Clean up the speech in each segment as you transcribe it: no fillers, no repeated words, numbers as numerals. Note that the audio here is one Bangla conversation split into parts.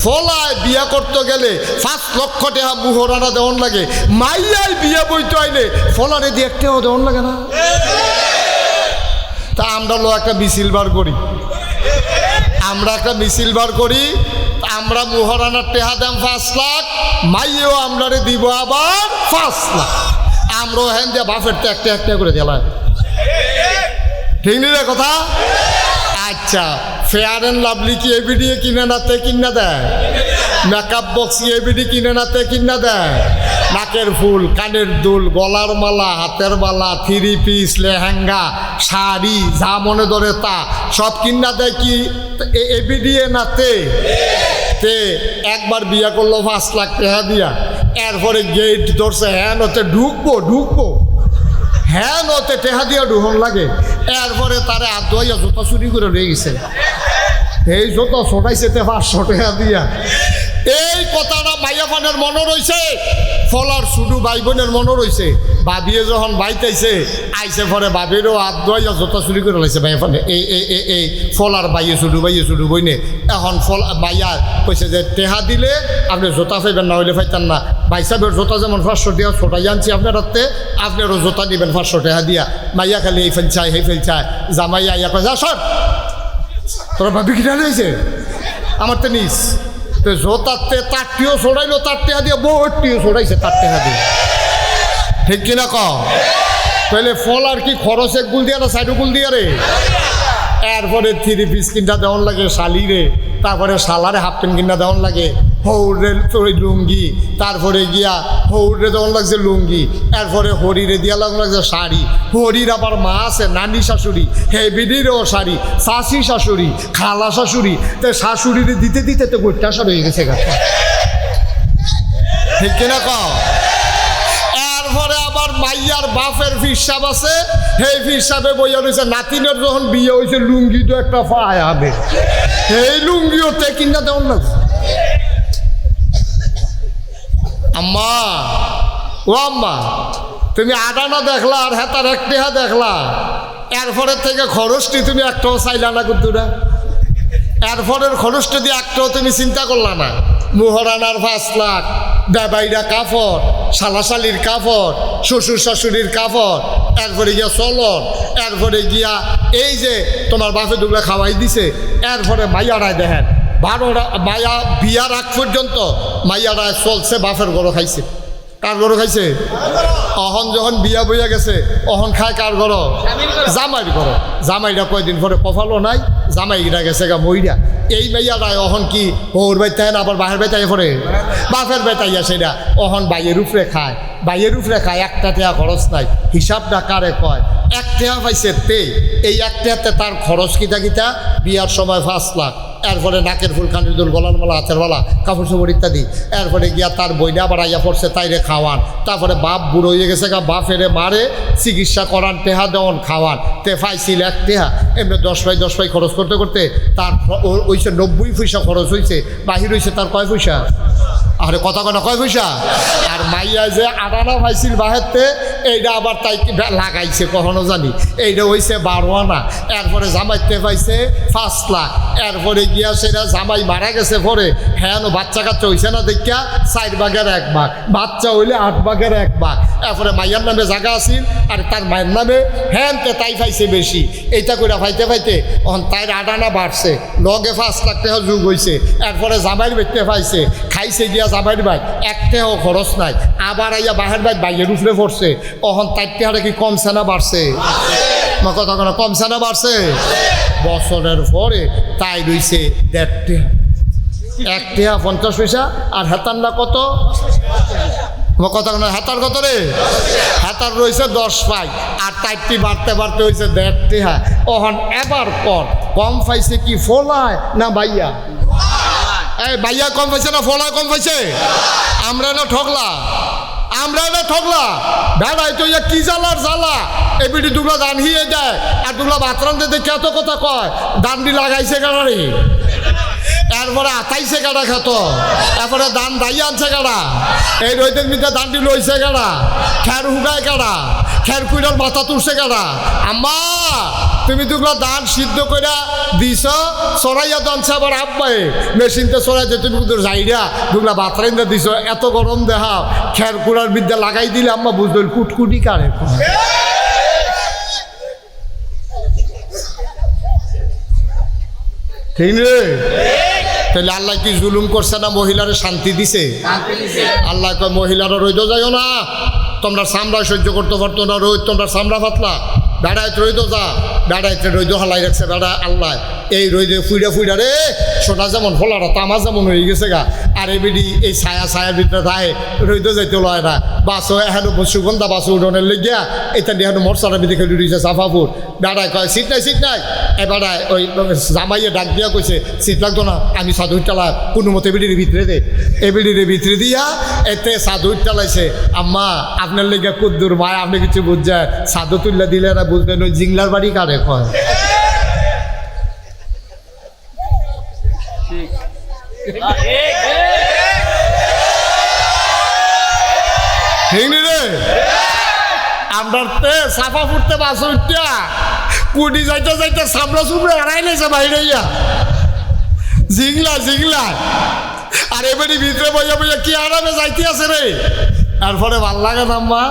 ফলায় বিয়া করতে গেলে 5 লক্ষ টাকা মুহরানা দেওয়ান লাগে, মাইয়াই বিয়া বইতে আইলে ফলারে দিয়ে একটাও দেওয়ান লাগে না? তা আমরা একটা মিছিল বার করি, আমরা মুহরানার টেহা দাম 5 লাখ, মাইয়েও আমরারে দিব আবার 5 লাখ। আমরাও হ্যান দিয়ে বাফের তো একটা করে দিলাম, ঠিক নি রে কথা? আচ্ছা, ফেয়ার অ্যান্ড লাভলি কি এবিডি কিনে নাতে কিনা দেয়? মেকআপ বক্স কি এবিডি কিনে নাতে কিনা দেয়? নাকের ফুল, কানের দুল, গলার মালা, হাতের মালা, 3 পিস, লেহেঙ্গা, শাড়ি, যা মনে ধরে তা সব কিনা দেয় কি এবিডি নাতে? তে একবার বিয়া করলো 5 লাখ টাকা দিয়া, এরপরে গেট ধরছে, হ্যাঁ নতে ঢুকবো হ্যাঁ নতে টেহা দিয়া ঢুকন লাগে। এরপরে তারে আদুয়াইয়া জুতা চুরি করে রয়ে গেছে, এই জুতা ছোটাইছে 500 টাকা দিয়া। এই কথাটা মাইয়া ফানের মনে রয়েছে, ফলার শুধু ভাই বোনের মনে রয়েছে। বাবিয়ে যখন বাইতেছে আইসে পরে বাবিরও আদুয়াইয়া জুতা চুরি করে লাইছে মাইয়া ফানে। এই ফলার বাইয়ে শুধু বইনে এখন ফল মাইয়া কইছে যে টেহা দিলে আপনি জোতা পাইবেন, না হইলে পাইতেন না। ভাই সাহেবের জোতা যেমন 500 টাকা ছোটাই আনছি আপনার হাতে, আপনারও জোতা দিবেন 500 টাকা দিয়া। মাইয়া খালি এই ফেল চায় সেই ফেল চায়, জামাইয়া ইয়া কয় সর তোরা ভাবি কিনা রয়েছে আমার তো নিস। তো জোতাতে তারটিও ছোড়াইলো, তার টেহা দিয়ে বহুটিও ছোড়াইছে তার টেহা দিয়ে, ঠিক কিনা ক? তাহলে ফল আর কি খরচ এক গুল দিয়া না সাইড গুল দিয়া রে? এরপরে 3 পিস কিনা দেওয়ান লাগে শালিরে, তারপরে শালারে হাফ প্যান্ট কিনা দেওয়ান লাগে, হৌরে লুঙ্গি, তারপরে গিয়া হৌরে দেওয়ান লাগছে লুঙ্গি, এরপরে হরিরে দিয়া লাগছে শাড়ি। হরির আবার মা আছে নানি শাশুড়ি, হেবিডিরও শাড়ি, শাশি শাশুড়ি, খালা শাশুড়ি, তো শাশুড়িরে দিতে তো গোটা সব হয়ে গেছে গাছ, ঠিক কিনা ক? এরপরে আবার মাইয়ার বাপের ফিরসাব আছে, সেই ফিরসাবে বইয়া রয়েছে নাতিনের যখন বিয়ে হয়েছে লুঙ্গি তো একটা পায় হবে, এই লুঙ্গিও তে কিনা দেওয়ান লাগছে। আম্মা ও আম্মা, তুমি আডানা দেখলা আর হেতার এক টেহা দেখলা, এরপরে থেকে খরচটি তুমি একটাও চাইলা না কুতুরা, এরপরের খরচটা দিয়ে একটাও তুমি চিন্তা করলা না। মুহরানার 5 লাখ, বেবাইরা কাপড়, শালাশালির কাপড়, শ্বশুর শাশুড়ির কাপড়, এরপরে গিয়া চলন, এরপরে গিয়া এই যে তোমার বাপে দুগুলা খাওয়াই দিছে। এরপরে মাইয়ারায় দেখেন 12টা মাইয়া বিয়ার আগ পর্যন্ত মাইয়ারায় চলছে বাপের গরু খাইছে। কার গরু খাইছে? অহন যখন বিয়া বইয়া গেছে অহন খায় কার গরু? জামাইর গরু। জামাইরা কয়দিন পরে কফালো নাই, জামাইরা গেছে গা মইরা। এই মাইয়ারায় অহন কি ওর বাইতে আবার বাহের বাইতে পরে বাপের বাইতাইয়া সেটা অহন বাইয়ের উপরে খায়, একটা টেয়া খরচ নাই। হিসাবটা কারে কয়? 1 টেয়া পাইছে তে, এই 1 টেয়াতে তার খরচ কিতা বিয়ার সময় 5 লাখ, এরপরে নাকের ফুল, কানের দুল, গলার মালা, হাতের মালা, কাপড় চোপড় ইত্যাদি। এরপরে গিয়া তার বইনা আবার আইয়া পড়ছে তাইরে খাওয়ান, তারপরে বাপ বুড়ো হয়ে গেছে গা, বাপেরে মারে চিকিৎসা করান, টেহা দেওয়ান, খাওয়ান। তে পাইছিল 1 টেহা, এমনি 10 পাই খরচ করতে তার ওইসে 90 পয়সা খরচ হয়েছে, বাহির হয়েছে তার কয় পয়সা? আরে কথা কয় না, কয় পয়সা? আর মাইয়া যে আডানা পাইছিল বাহেরতে, এইটা আবার তাই লাগাইছে কখনো জানি, এইটা হয়েছে 12 আনা। এরপরে জামাইতে পাইছে 5 লাখ, এরপরে গিয়া সেটা জামাই মারা গেছে পরে, হ্যাঁ বাচ্চা কাচ্চা হয়েছে না দেখিয়া 4 ভাগের 1 ভাগ, বাচ্চা হইলে 8 ভাগের 1 ভাগ। এরপরে মাইয়ার নামে জায়গা আসিল আর তার মায়ের নামে, হ্যাঁ তাই পাইছে বেশি। এইটা করে পাইতে অন তাই আডানা বাড়ছে, লগে 5 লাখ টাকা যুগ হয়েছে। এরপরে জামাইয়ের বেচতে পাইছে, খাইছে গিয়া জামাইয়ের ভাই, 1 টাকাও খরচ নাই। আবার আইয়া বাহের ভাই বাইয়ের উপরে পড়ছে, অহন 4 টাকা কি কমছে না বাড়ছে? কথা কোনো কমছে না বাড়ছে? বছরের পরে তাই রইছে 1.5 টাকা, 1 টাকা 50 পয়সা। আর হেতার না কত? কথা কোনো হেতার কত রে? হেতার রয়েছে 10 পাই, আর 4টি বাড়তে হয়েছে 1.5 টাকা। ওহন এবার কম পাইছে কি ফলায় না বাইয়া? এই বাইয়া কম পাইছে না ফলায় কম পাইছে? আমরা না ঠকলা বেড়াই তো কি জ্বালা এবিটি দুগলা দান হিয়ে যায়, আর দুগলা বাতরান দেখে এত কথা কয় দান্ডি লাগাইছে গাড়ি, এরপরে আতাইছে গাড়া খেত, এরপরে দান দাইয়া আনছে গাড়া, এই রইদের মিঠে দান্ডি লইছে গাড়া, খের হুগায় গাড়া, খের কুইরার মাথা তুলছে কেনা আম্মা তুমি দুগুলা ধান সিদ্ধ কইরা দিছ সরাইয়া দানছে আবার আব্বাই মেশিনতে সরাইতে তুমি কিন্তু যাইরা দুগুলা বাতরাইন্দা দিছ এত গরম দেখাও খের কুড়ার বিদ্যা লাগাই দিলে আম্মা বুঝল কুটকুটি কারে ঠিক রে তাহলে আল্লাহ কি জুলুম করছে না মহিলারে শান্তি দিছে আল্লাহ কয় মহিলারা রইদ যাইও না তোমরা চামড়া সহ্য করতে পারতো না রোদ তোমরা চামড়া ফাতলা বেড়াইতে রইদ যা বেড়াইতে রইদ হালাই রাখছে বেড়া আল্লাহ এই রইদে ফুইডা ফুইডা রে সোনা যেমন ফলারা তামা যেমন হয়ে গেছে গা আর এই বিডি এই ছায়ার ভিতরে থাকে রইদ যাইতে লয় না বাসও এখন সুগন্ধা বাস উঠোনের লেগিয়া এটা দিয়ে এখন মরসারা বিধি খেলে দিয়েছে সাফাপুর বেড়ায় কয় সিট নাই এ বেড়ায় ওই জামাইয়ে ডাক দিয়া কইছে সিট লাগতো না আমি সাধুর টালা কোনো মতে বিডির ভিতরে দে এই বিডির ভিতরে দিয়া এতে সাধুর টালাইছে আম্মা আপনার লেগে কুদ্দুর ভাই আপনি কিছু বুঝছেন সাধু তুল্লা দিলে না বুঝবেন ওই জিংলার বাড়ি কারে কয় রে আমরা সাফা ফুটতে বাস উঠা কুটি যাইতে যাইতে সামরা সুমরা হারাই লেছে বাইরে জিংলা আর এবারে ভিতরে বইয়া বইয়া কি আরামে যাইতে আছে রে এরপরে ভাল লাগে না আম্মা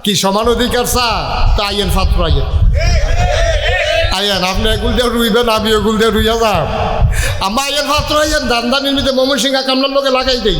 কি সমান অধিকার চা তা আইয়েন ফাত্র আইয়েন আপনি এগুল দিয়ে রুইবেন আমি এগুল দিয়ে রুইয়া যাম আম্মা আইয়েন ফাত্র আইয়েন দান্দানির মধ্যে ময়মনসিংহ কামলার লোকে লাগাই দেই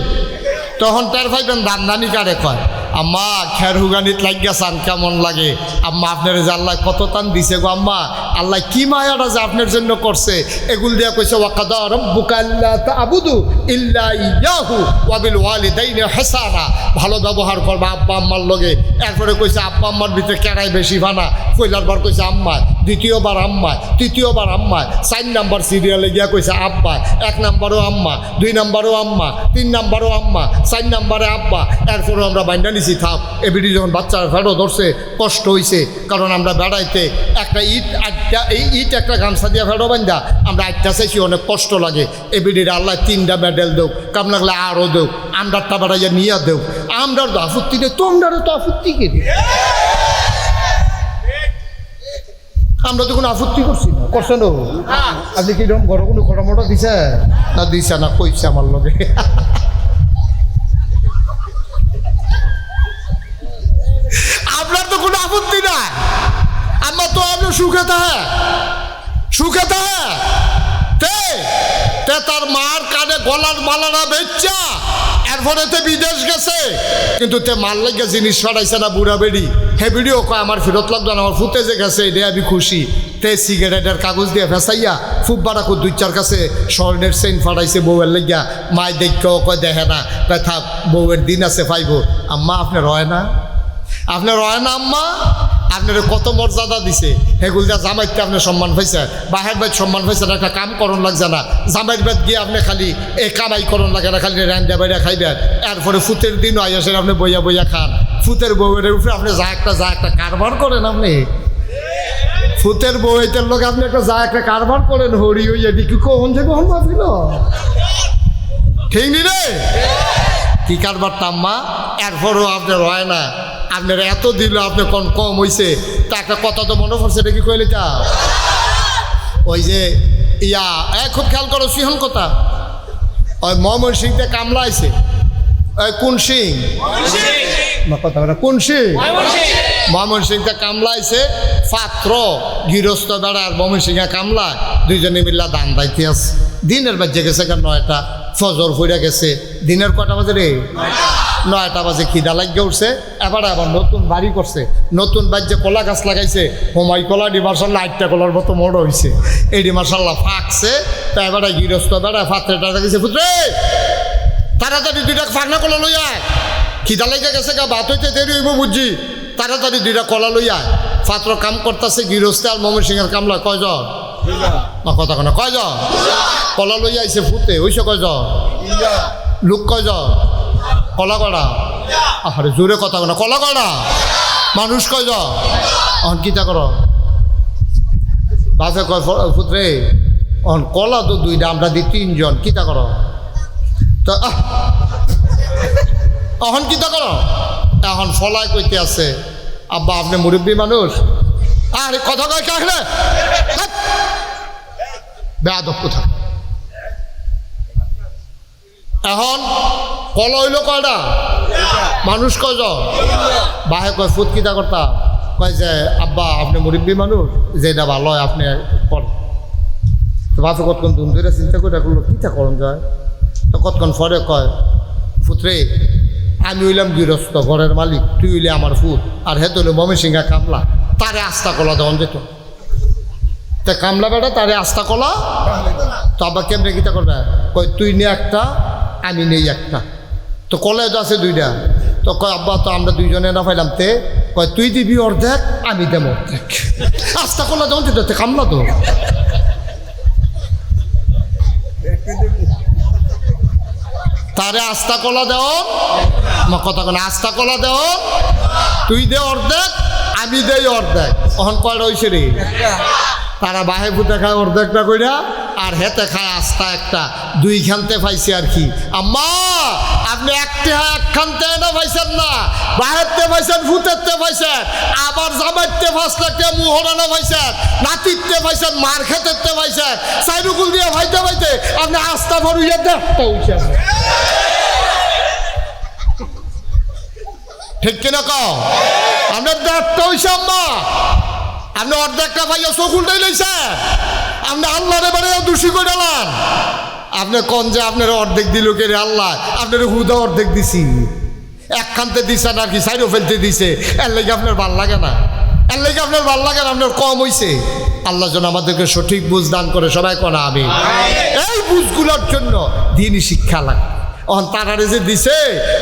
তখন টের পাইবেন দান্দানি কারে কয় আম্মা খের হুগানিত লাগিয়া চান কেমন লাগে আম্মা আপনার যে আল্লাহ কত টান দিছে গো আম্মা আল্লাহ কি মায়াটা যে আপনার জন্য করছে এগুল দিয়া কইছে ওয়াকাদা রাব্বুকা আল্লা তা'বুদু ইল্লা ইয়াহু ওয়া বিল ওয়ালিদাইনি ইহসানা ভালো ব্যবহার করবা আব্বা আম্মার লগে এরপরে কইছে আব্বা আম্মার ভিতরে কেড়াই বেশি ভানা কইলার বার কইছে আম্মা দ্বিতীয়বার আম্মা তৃতীয়বার আম্মা 4 নাম্বার সিরিয়ালে গিয়া কইছে আব্বা 1 নাম্বারও আম্মা 2 নাম্বারও আম্মা 3 নাম্বারও আম্মা 4 নাম্বারে আব্বা এরপরে আমরা বাইন্ডা নিছি থাক এবিডি যখন বাচ্চার ফেরো ধরছে কষ্ট হয়েছে কারণ আমরা বেড়াইতে একটা ইট একটা গামছা দিয়া ফেরো বান্ধা আমরা আটটা চাইছি অনেক কষ্ট লাগে এবিডির আল্লাহ 3টা মেডেল দেও কাম লাগলে আরও দেও আমরারটা বেড়াইয়া নিয়ে দেও আমরার তো আপত্তি নেই তোমরারও তো আপত্তি কে আমরা তো কোনো আপত্তি করছি না করছেন আপনি কি রকম ঘর কোনো খটামটা দিছে না কইছে আমার লগে আপনার তো কোনো আপত্তি না আমার তো আপনি সুখে তে তার মার কানে গলার মালারা বেচ্চা এরপরে তে বিদেশ গেছে কিন্তু তে মার লাগে জিনিস সরাইছে না বুড়া বেড়ি হে ভিডিও কয় আমার ফেরত লাগলো না আমার ফুটে যে গেছে এটা আমি খুশি তে সিগারেটের কাগজ দিয়ে ফেসাইয়া ফুব বাড়াকো 2-4 কাছে স্বর্ণের চেইন ফাটাইছে বউয়ের লাগিয়া মায় দেখেও কয় দেখে না কয় থাক বউয়ের দিন আছে পাইব আম্মা আপনার হয় না আম্মা আপনার কত মর্যাদা দিছে হেগুল দিয়া জামাইতে আপনি সম্মান পাইছে বাহের বাইর সম্মান পাইছে না একটা কাম করণ লাগছে না জামাইর বাইর গিয়ে আপনি খালি এই কামাই করণ লাগে না খালি রান্না বাইরে খাইবেন এরপরে ফুতের দিনও আইসেন আপনি বইয়া খান ফুতের বউয়ের উপরে আপনি যা একটা কারবার করেন আপনি ফুতের বউয়ের লোক আপনি একটা কারবার করেন হরি হইয়া ডিকি কখন যে কখন ভাবিল ঠিক নি রে কি কারবারটা আম্মা এরপরও আপনার হয় না আপনার এত দিল আপনি কম হয়েছে তা একটা কথা তো মনে পড়ছে এটা কি কইলে তা ওই যে খুব খেয়াল করো সিংহন কথা ওই ময়মনসিংহতে কামলা আইছে ওই কোন সিং কথা কোন সিং ময়মনসিংহতে কামলা আইছে পাত্র গৃহস্থ বেড়ার ময়মনসিংহে কামলা দুইজনে মিল্লা দান দাইতে আছে দিনের বাজে গেছে 9টা ফজর ফুইরা গেছে দিনের কটা বাজে রে 9টা বাজে খিদা লাগিয়ে উঠছে আবার নতুন বাড়ি করছে নতুন বাড়িতে কলা গাছ লাগাইছে হোমাই কলা ডিমার্শাল্লাহ 8টা কলার মতো মোড় হয়েছে এই ডিমার্শাল্লাহ ফাঁকছে তা এবার গৃহস্থ বেড়া ফাত্রেটা দেখেছে পুত্রে তাড়াতাড়ি 2টা ফাঁকনা কলা লইয়া খিদা লেগে গেছে গা ভাত হইতে দেরি হইব বুঝছি তাড়াতাড়ি 2টা কলা লইয়া ফাত্র কাম করতেছে গৃহস্থ আর ময়মনসিংহের কামলা কয়জন কথা কেন কয়জন কলা লইয়া আইসে ফুটে হইছে কয়জন লোক কয়জন কলা কড়া আরে জোরে কথা কেন কলা কড়া মানুষ কয়জন অন কিতা কর বাসে কয় ফুটরে অন কলা তো 2টা আমরা দিই 3 জন কিতা কর তো অহন কিতা কর এখন ফলাই কইতে আছে আব্বা আপনি মুরব্বী মানুষ, আর কথা কয় কাকলে বেয়াদব কোথা। এখন কল হইল কয়টা, মানুষ কয়জন, বাহে কয় ফুটকিতা করতা, কয় যে আব্বা আপনি মুরব্বী মানুষ, যে এটা ভালো হয় আপনি করেন। তো বাপে কতক্ষণ দুম ধরে চিন্তা করে করলো কীটা করণ যায়। তো কতক্ষণ পরে কয় ফুতরে আমি হইলাম গৃহস্থ ঘরের মালিক, তুই হইলে আমার ফুট, আর হেতে হইলে ময়মনসিংহা কামলা, তারে আস্থা কলা দেওয়ান যেত। তা কামলা বেটা তারে আস্থা কলা, তো আব্বা কেমনে গীতা করবে, কয় তুই নে একটা আমি নেই একটা, তো কলেজ আছে দুইটা। তো কয় আব্বা তো আমরা দুইজনে না পাইলাম, তে কয় তুই দিবি অর্ধেক আমি দেব অর্ধেক, আস্থা কলা দেওয়ান যেত, কামলা তো। তারে আস্থা কলা দেও, কথা কেন আস্থা কলা দেও, তুই দে অর্ধেক আমি দেই অর্ধেক। তখন কয়টা হয়েছে রে, তারা বাহে ফুটে খায় অর্ধেকটা কইরা, আর হেতে খায় আস্থা একটা, দুই খানতে পাইছে আর কি। আম্মা আপনি একটি একখানতে না পাইছেন না, বাহেরতে পাইছেন, ফুটেরতে পাইছেন, আবার জামাইতে 5 লাখ টাকা মুহরানা পাইছেন, নাতিতে পাইছেন, মার খেতেতে পাইছেন, সাইরুকুল দিয়ে ভাইতে ভাইতে আপনি আস্থা ভরিয়ে দেখতে হইছেন। ঠিক কিনা কও, আপনার দেখতে হইছে আম্মা, আপনি অর্ধেকটা ভাইয়া চকুলটাই লইছেন, আপনি আল্লাহরে বারে দোষী করে ডালান। আপনি কোন যে আপনার অর্ধেক দিল কে রে আল্লাহ, আপনার হুদা অর্ধেক দিছি, একখানতে দিছেন আর কি সাইডও ফেলতে দিছে, এর লেগে আপনার ভাল লাগে না, এর লেগে আপনার ভাল লাগে না, আপনার কম হইছে। আল্লাহ যেন আমাদেরকে সঠিক বুঝ দান করে, সবাই কোনা আমি এই বুঝগুলোর জন্য দিনই শিক্ষা লাগে। অন তারারে যে দিছে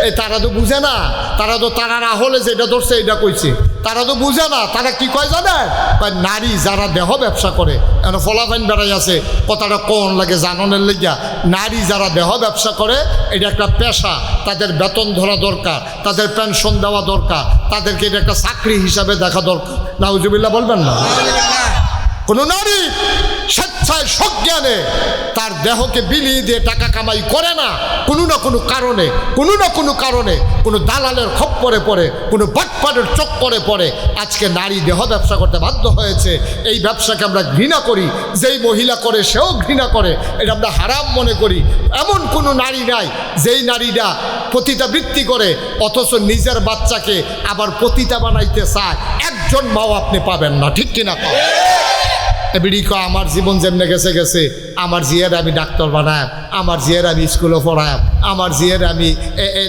এই তারা তো বুঝে না, তারা তো তারার আহলে যেটা ধরছে এটা কইছে, তারা তো বুঝে না। তারা কি কয় জানেন, কয় নারী যারা দেহ ব্যবসা করে, এখন ফলাফাইন বেড়াই আছে, কথাটা কোন লাগে জাননের লেগিয়া, নারী যারা দেহ ব্যবসা করে এটা একটা পেশা, তাদের বেতন ধরা দরকার, তাদের পেনশন দেওয়া দরকার, তাদেরকে এটা একটা চাকরি হিসাবে দেখা দরকার। নাউজুবিল্লাহ বলবেন না। কোন নারী স্বেচ্ছায় সজ্ঞানে তার দেহকে বিলিয়ে দিয়ে টাকা কামাই করে না, কোনো না কোনো কারণে, কোনো না কোনো কারণে, কোনো দালালের খপ্পরে পড়ে, কোনো বাটপাটের চক্করে পড়ে আজকে নারী দেহ ব্যবসা করতে বাধ্য হয়েছে। এই ব্যবসাকে আমরা ঘৃণা করি, যেই মহিলা করে সেও ঘৃণা করে, এটা আমরা হারাম মনে করি। এমন কোনো নারী নাই যেই নারীরা পতিতাবৃত্তি করে অথচ নিজের বাচ্চাকে আবার পতিতা বানাইতে চায়, একজন মাও আপনি পাবেন না। ঠিক কিনা? বিড়ি কয় আমার জীবন যেমনে গেছে গেছে, আমার জিয়ের আমি ডাক্তার বানায়, আমার জিয়ের আমি স্কুলে পড়ায়, আমার জিয়ের আমি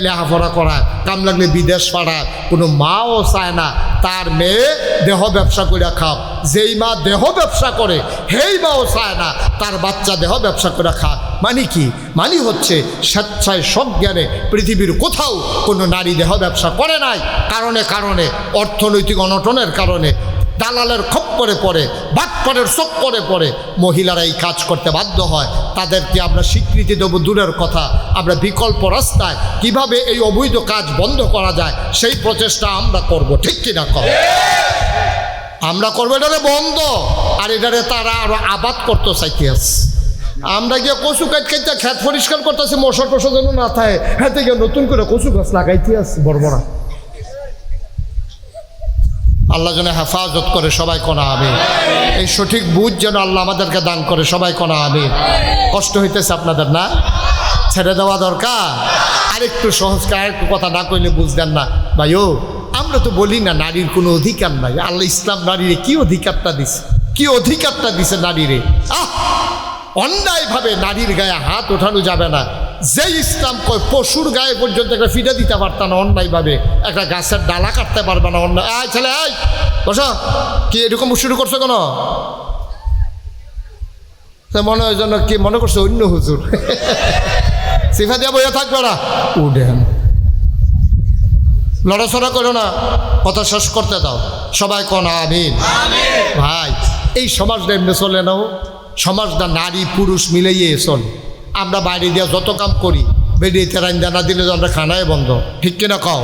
লেখাপড়া করায়, কাম লাগলে বিদেশ পাঠায়। কোনো মাও চায় না তার মেয়ে দেহ ব্যবসা করে খাও। যেই মা দেহ ব্যবসা করে সেই মাও চায় না তার বাচ্চা দেহ ব্যবসা করে খাক। মানে কি? মানে হচ্ছে স্বেচ্ছায় সজ্ঞানে পৃথিবীর কোথাও কোনো নারী দেহ ব্যবসা করে নাই। কারণে কারণে অর্থনৈতিক অনটনের কারণে, দালালের খপ্পরে পড়ে, বাটপাড়ের চক্করে পড়ে মহিলারা এই কাজ করতে বাধ্য হয়। তাদেরকে আমরা স্বীকৃতি দেবো দূরের কথা, আমরা বিকল্প রাস্তায় কিভাবে এই অবৈধ কাজ বন্ধ করা যায় সেই প্রচেষ্টা আমরা করব। ঠিক কিনা কর? আমরা করবো এটারে বন্ধ, আর এটারে তারা আরো আবাদ করতে চাইতে আছে। আমরা গিয়ে কচু কাট কাটতে খেত পরিষ্কার করতেছি, মশা টসা যেন না থাকে, হাতে গিয়ে নতুন করে কচু গাছ লাগাইতে আছে বড় বড়। আল্লাহ যেন হেফাজত করে, সবাই কোনা আমিন। এই সঠিক বুঝ যেন আল্লাহ আমাদেরকে দান করে, সবাই কোনা আমিন। কষ্ট হইতেছে আপনাদের না? ছেড়ে দেওয়া দরকার। আরেকটু সহজ, আরেকটু কথা না কইলে বুঝবেন না ভাইও। আমরা তো বলি না নারীর কোনো অধিকার নাই। আল্লাহ ইসলাম নারীরে কি অধিকারটা দিছে, কি অধিকারটা দিছে নারীরে। অন্যায়ভাবে নারীর গায়ে হাত ওঠানো যাবে না। যে ইসলাম কয় পশুর গায়ে পর্যন্ত একটা ফিটা দিতে পারতাম না অন্যায়ভাবে, একটা গাছের ডালা কাটতে পারবে না অন্যায়। আয় ছেলে আয় বসো, কি এরকম শুরু করছো কেন? মনে হয় যেন কি মনে করছো অন্য হুজুর সিফা দিয়া বইয়া থাকবে না, উঠেন লড়াচড়া করো না, কথা শেষ করতে দাও। সবাই কোন আমিন। ভাই এই সমাজটা এমনি চলে নাও, সমাজটা নারী পুরুষ মিলেই চলে। আমরা বাইরে দিয়ে যত কাম করি, বেরিয়ে রান্না না দিলে তো আমরা খানায় বন্ধ। ঠিক কিনা কও?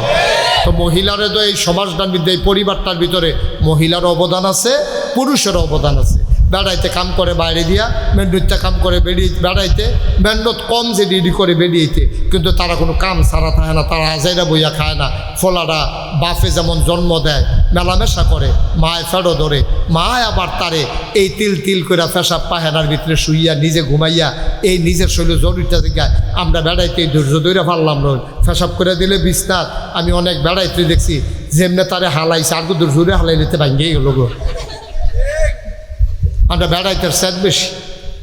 তো মহিলারে তো এই সমাজটার ভিতরে, এই পরিবারটার ভিতরে মহিলার অবদান আছে, পুরুষের অবদান আছে। বেড়াইতে কাম করে বাইরে দিয়া, মেন্ডুরটা কাম করে বেড়াইতে, মেন্ডত কম যে ডিডি করে বেরিয়েতে, কিন্তু তারা কোনো কাম সারা থাকে না, তারা হাজাইরা বইয়া খায় না। ফলারা বাপে যেমন জন্ম দেয়, মেলামেশা করে, মায় ফেরো ধরে, মায় আবার তারে এই তিল তিল করে পেশাব পাহেনার ভিতরে শুইয়া নিজে ঘুমাইয়া এই নিজের শরীরে জরুরিটা দিঘায় আমরা বেড়াইতে ধৈর্য ধরে পারলাম না, পেশাব করে দিলে বিছনাথ। আমি অনেক বেড়াইতে দেখছি যেমনে তারে হালাইছে, আর দূর জোরে হালাই নিতে ভাঙ্গিয়ে গেল গো। আমরা বেড়াইতের স্যাদ বেশি,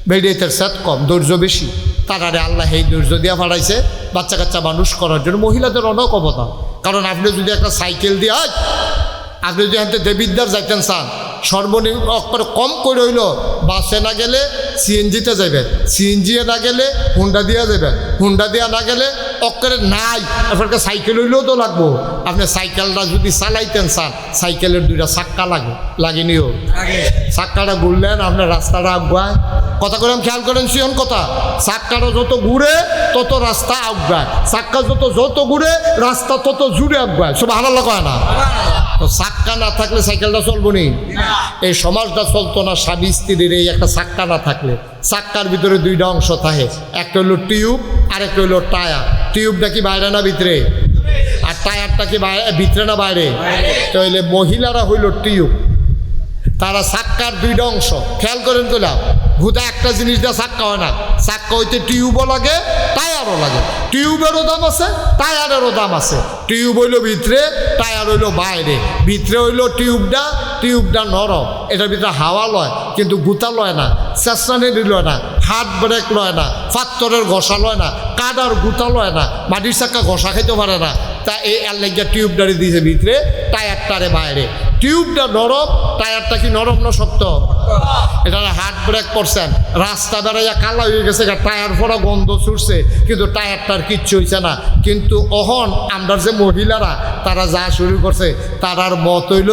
বেড়াইতের স্যাদ কম, ধৈর্য বেশি। তারারে আল্লাহ এই ধৈর্য দিয়া পাঠাইছে বাচ্চা কাচ্চা মানুষ করার জন্য। মহিলাদের অনেক অবদান, কারণ আপনি যদি একটা সাইকেল দিয়ে আপনি যদি হাতে দেবিদ্যার যাইতেন চান, সর্বনিম্ন অক্ষর কম করে হইল বাসে না গেলে সিএনজিতে যাবেন, সিএনজি না গেলে হুন্ডা দিয়া যাবেন, হুন্ডা দিয়া না গেলে অক্ষরে নাই আপনাকে সাইকেল হইলেও তো লাগবো। আপনি সাইকেলটা যদি চালাইতেন চান, সাইকেলের দুইটা চাক্কা লাগেনিও, চাক্কাটা ঘুরলেন আপনার রাস্তাটা আগুয়ায়। কথা করে খেয়াল করেন সিয়ন কথা, চাক্কাটা যত ঘুরে তত রাস্তা আগুয়ায়, চাক্কা যত ঘুরে রাস্তা তত জুড়ে আগুয়ায়। সব হারাল্লা কয় না? তো চাক্কা না থাকলে সাইকেলটা চলবো নি, এই সমাজটা চলতো না স্বামী স্ত্রীর এই একটা চাক্কা না থাকলে। চাক্কার ভিতরে দুইটা অংশ থাকে, একটা হইলো টিউব আর একটা হইলো টায়ার। টিউবটা কি বাইরে না ভিতরে, আর টায়ারটা কি ভিতরে না বাইরে? তো হইলে মহিলারা হইল টিউব, তারা চাক্কার দুইটা অংশ। খেয়াল করেন তোলা ভূতা একটা জিনিস দিয়ে চাক্কা হয় না, চাক্কা হইতে টিউবও লাগে টায়ারও লাগে। টিউবেরও দাম আছে, টায়ারেরও দাম আছে। টিউব হইল ভিতরে, টায়ার হইল বাইরে। ভিতরে হইল টিউবটা নরম, এটার ভিতরে হাওয়া লয় কিন্তু গুতা লয় না, চেষ্টানি লয় না, হাত ব্রেক লয় না, পাত্তরের ঘষা লয় না, কাদার গুতা লয় না, মাটির চাক্কা ঘষা খাইতে পারে না। তা এই আল্লাহ টিউবটারে দিয়েছে ভিতরে, টায়ারটারে বাইরে। টিউবটা নরম, টায়ারটা কি নরম না শক্ত? এটা হাত ব্রেক করছেন, রাস্তা বেড়াইয়া কালা হয়ে গেছে, টায়ার ফোড়া গন্ধ ছুটছে, কিন্তু টায়ারটার কিচ্ছু হয়েছে না। কিন্তু অহন আমরা যে মহিলারা তারা যা শুরু করছে, তারার মত হইল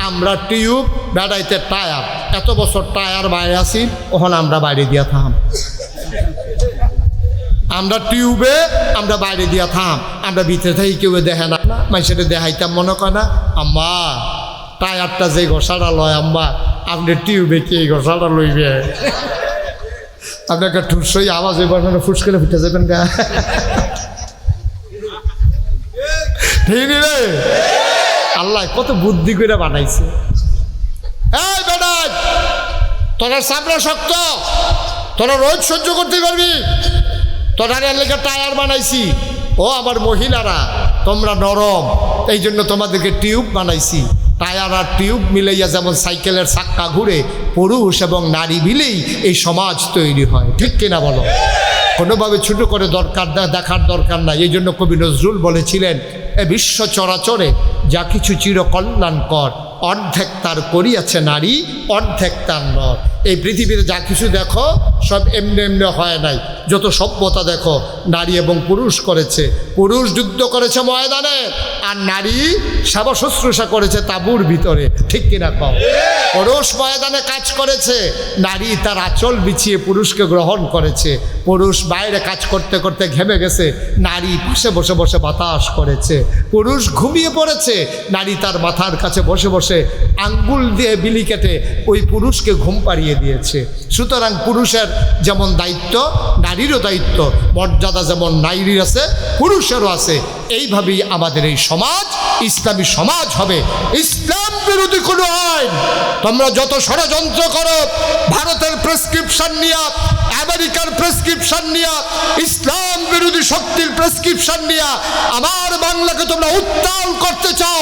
আমরা টিউব বেড়াইতে টায়ার। এত বছর টায়ার বাইরে আসি, ওখানে আমরা বাইরে দিয়া থাম, আমরা টিউবে আমরা বাইরে দিয়া থাম, আমরা ভিতরে থাকি কেউ দেখে না, মানুষের দেখাইতাম মনে করে না। আম্মা টায়ারটা যে ঘষাটা লয়, আম্মা আপনি টিউবে কি এই ঘষাটা লইবে? আপনাকে ঠুসই আওয়াজ হইবার মানে ফুস করে ফুটে যাবেন গা, ঠিক রে? আল্লাহ কত বুদ্ধি করে বানাইছে। এই বেটা তোরা চামড়া শক্ত, তোরা রোজ সহ্য করতে পারবি, তোরা লেগে টায়ার বানাইছি। ও আমার মহিলারা তোমরা নরম, এই জন্য তোমাদেরকে টিউব বানাইছি। টায়ার আর টিউব মিলাইয়া যেমন সাইকেলের চাক্কা ঘুরে, পুরুষ এবং নারী মিলেই এই সমাজ তৈরি হয়, ঠিক কিনা বলো? কোনোভাবে ছোট করে দেখার দরকার নাই। এই জন্য কবি নজরুল বলেছিলেন, এ বিশ্ব চরাচরে যা কিছু চিরকল্যাণকর, অর্ধেক তার করিয়াছে নারী, অর্ধেক তার নর। এই পৃথিবীতে যা কিছু দেখো সব এমনি এমনি হয় নাই। যত সভ্যতা দেখো নারী এবং পুরুষ করেছে। পুরুষ যুদ্ধ করেছে ময়দানে, আর নারী সেবা শুশ্রূষা করেছে তাঁবুর ভিতরে, ঠিক কিনা কও? পুরুষ ময়দানে কাজ করেছে, নারী তার আঁচল বিছিয়ে পুরুষকে গ্রহণ করেছে। পুরুষ বাইরে কাজ করতে করতে ঘেমে গেছে, নারী পাশে বসে বসে বাতাস করেছে। পুরুষ ঘুমিয়ে পড়েছে, নারী তার মাথার কাছে বসে বসে আঙ্গুল দিয়ে বিলি কেটে ওই পুরুষকে ঘুম পাড়িয়ে দিয়েছে। সুতরাং পুরুষের যেমন দায়িত্ব, নারীরও দায়িত্ব, মর্যাদা যেমন নারীর আছে পুরুষেরও আছে। এইভাবেই আমাদের এই সমাজ ইসলামী সমাজ হবে। ইসলাম বিরোধী কোনো আইন তোমরা যত ষড়যন্ত্র করো, ভারতের প্রেসক্রিপশন নিয়ে, আমেরিকার প্রেসক্রিপশন নিয়ে, ইসলাম বিরোধী শক্তির প্রেসক্রিপশন নিয়ে আমার বাংলাকে তোমরা উত্তাল করতে চাও,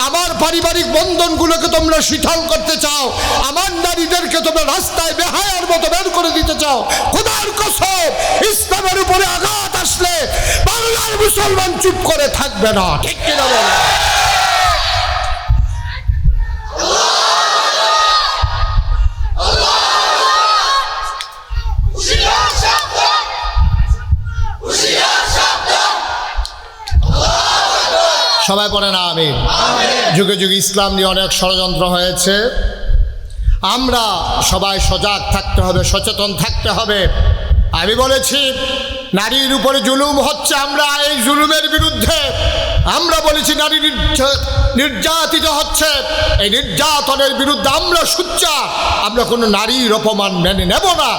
আমার পারিবারিক বন্ধনগুলোকে তোমরা শিথিল করতে চাও, আমার নারীদেরকে তোমরা রাস্তায় বেহায়ার মতো বের করে দিতে চাও, খোদার কসম ইসলামের উপরে আঘাত আসলে বাংলার মুসলমান চুপ করে থাকবে না, ঠিক কিনা বলো? সবাই পড়ে না আমিন। যুগে যুগে ইসলাম নিয়ে অনেক ষড়যন্ত্র হয়েছে। আমরা সবাই সজাগ থাকতে হবে, সচেতন থাকতে হবে। আমি বলেছি নারীর উপরে জুলুম হচ্ছে, আমরা এই জুলুমের বিরুদ্ধে আমরা বলেছি নারী নির্যাতিত হচ্ছে, এই নির্যাতনের বিরুদ্ধে আমরা সোচ্চার। আমরা কোনো নারীর অপমান মেনে নেব না,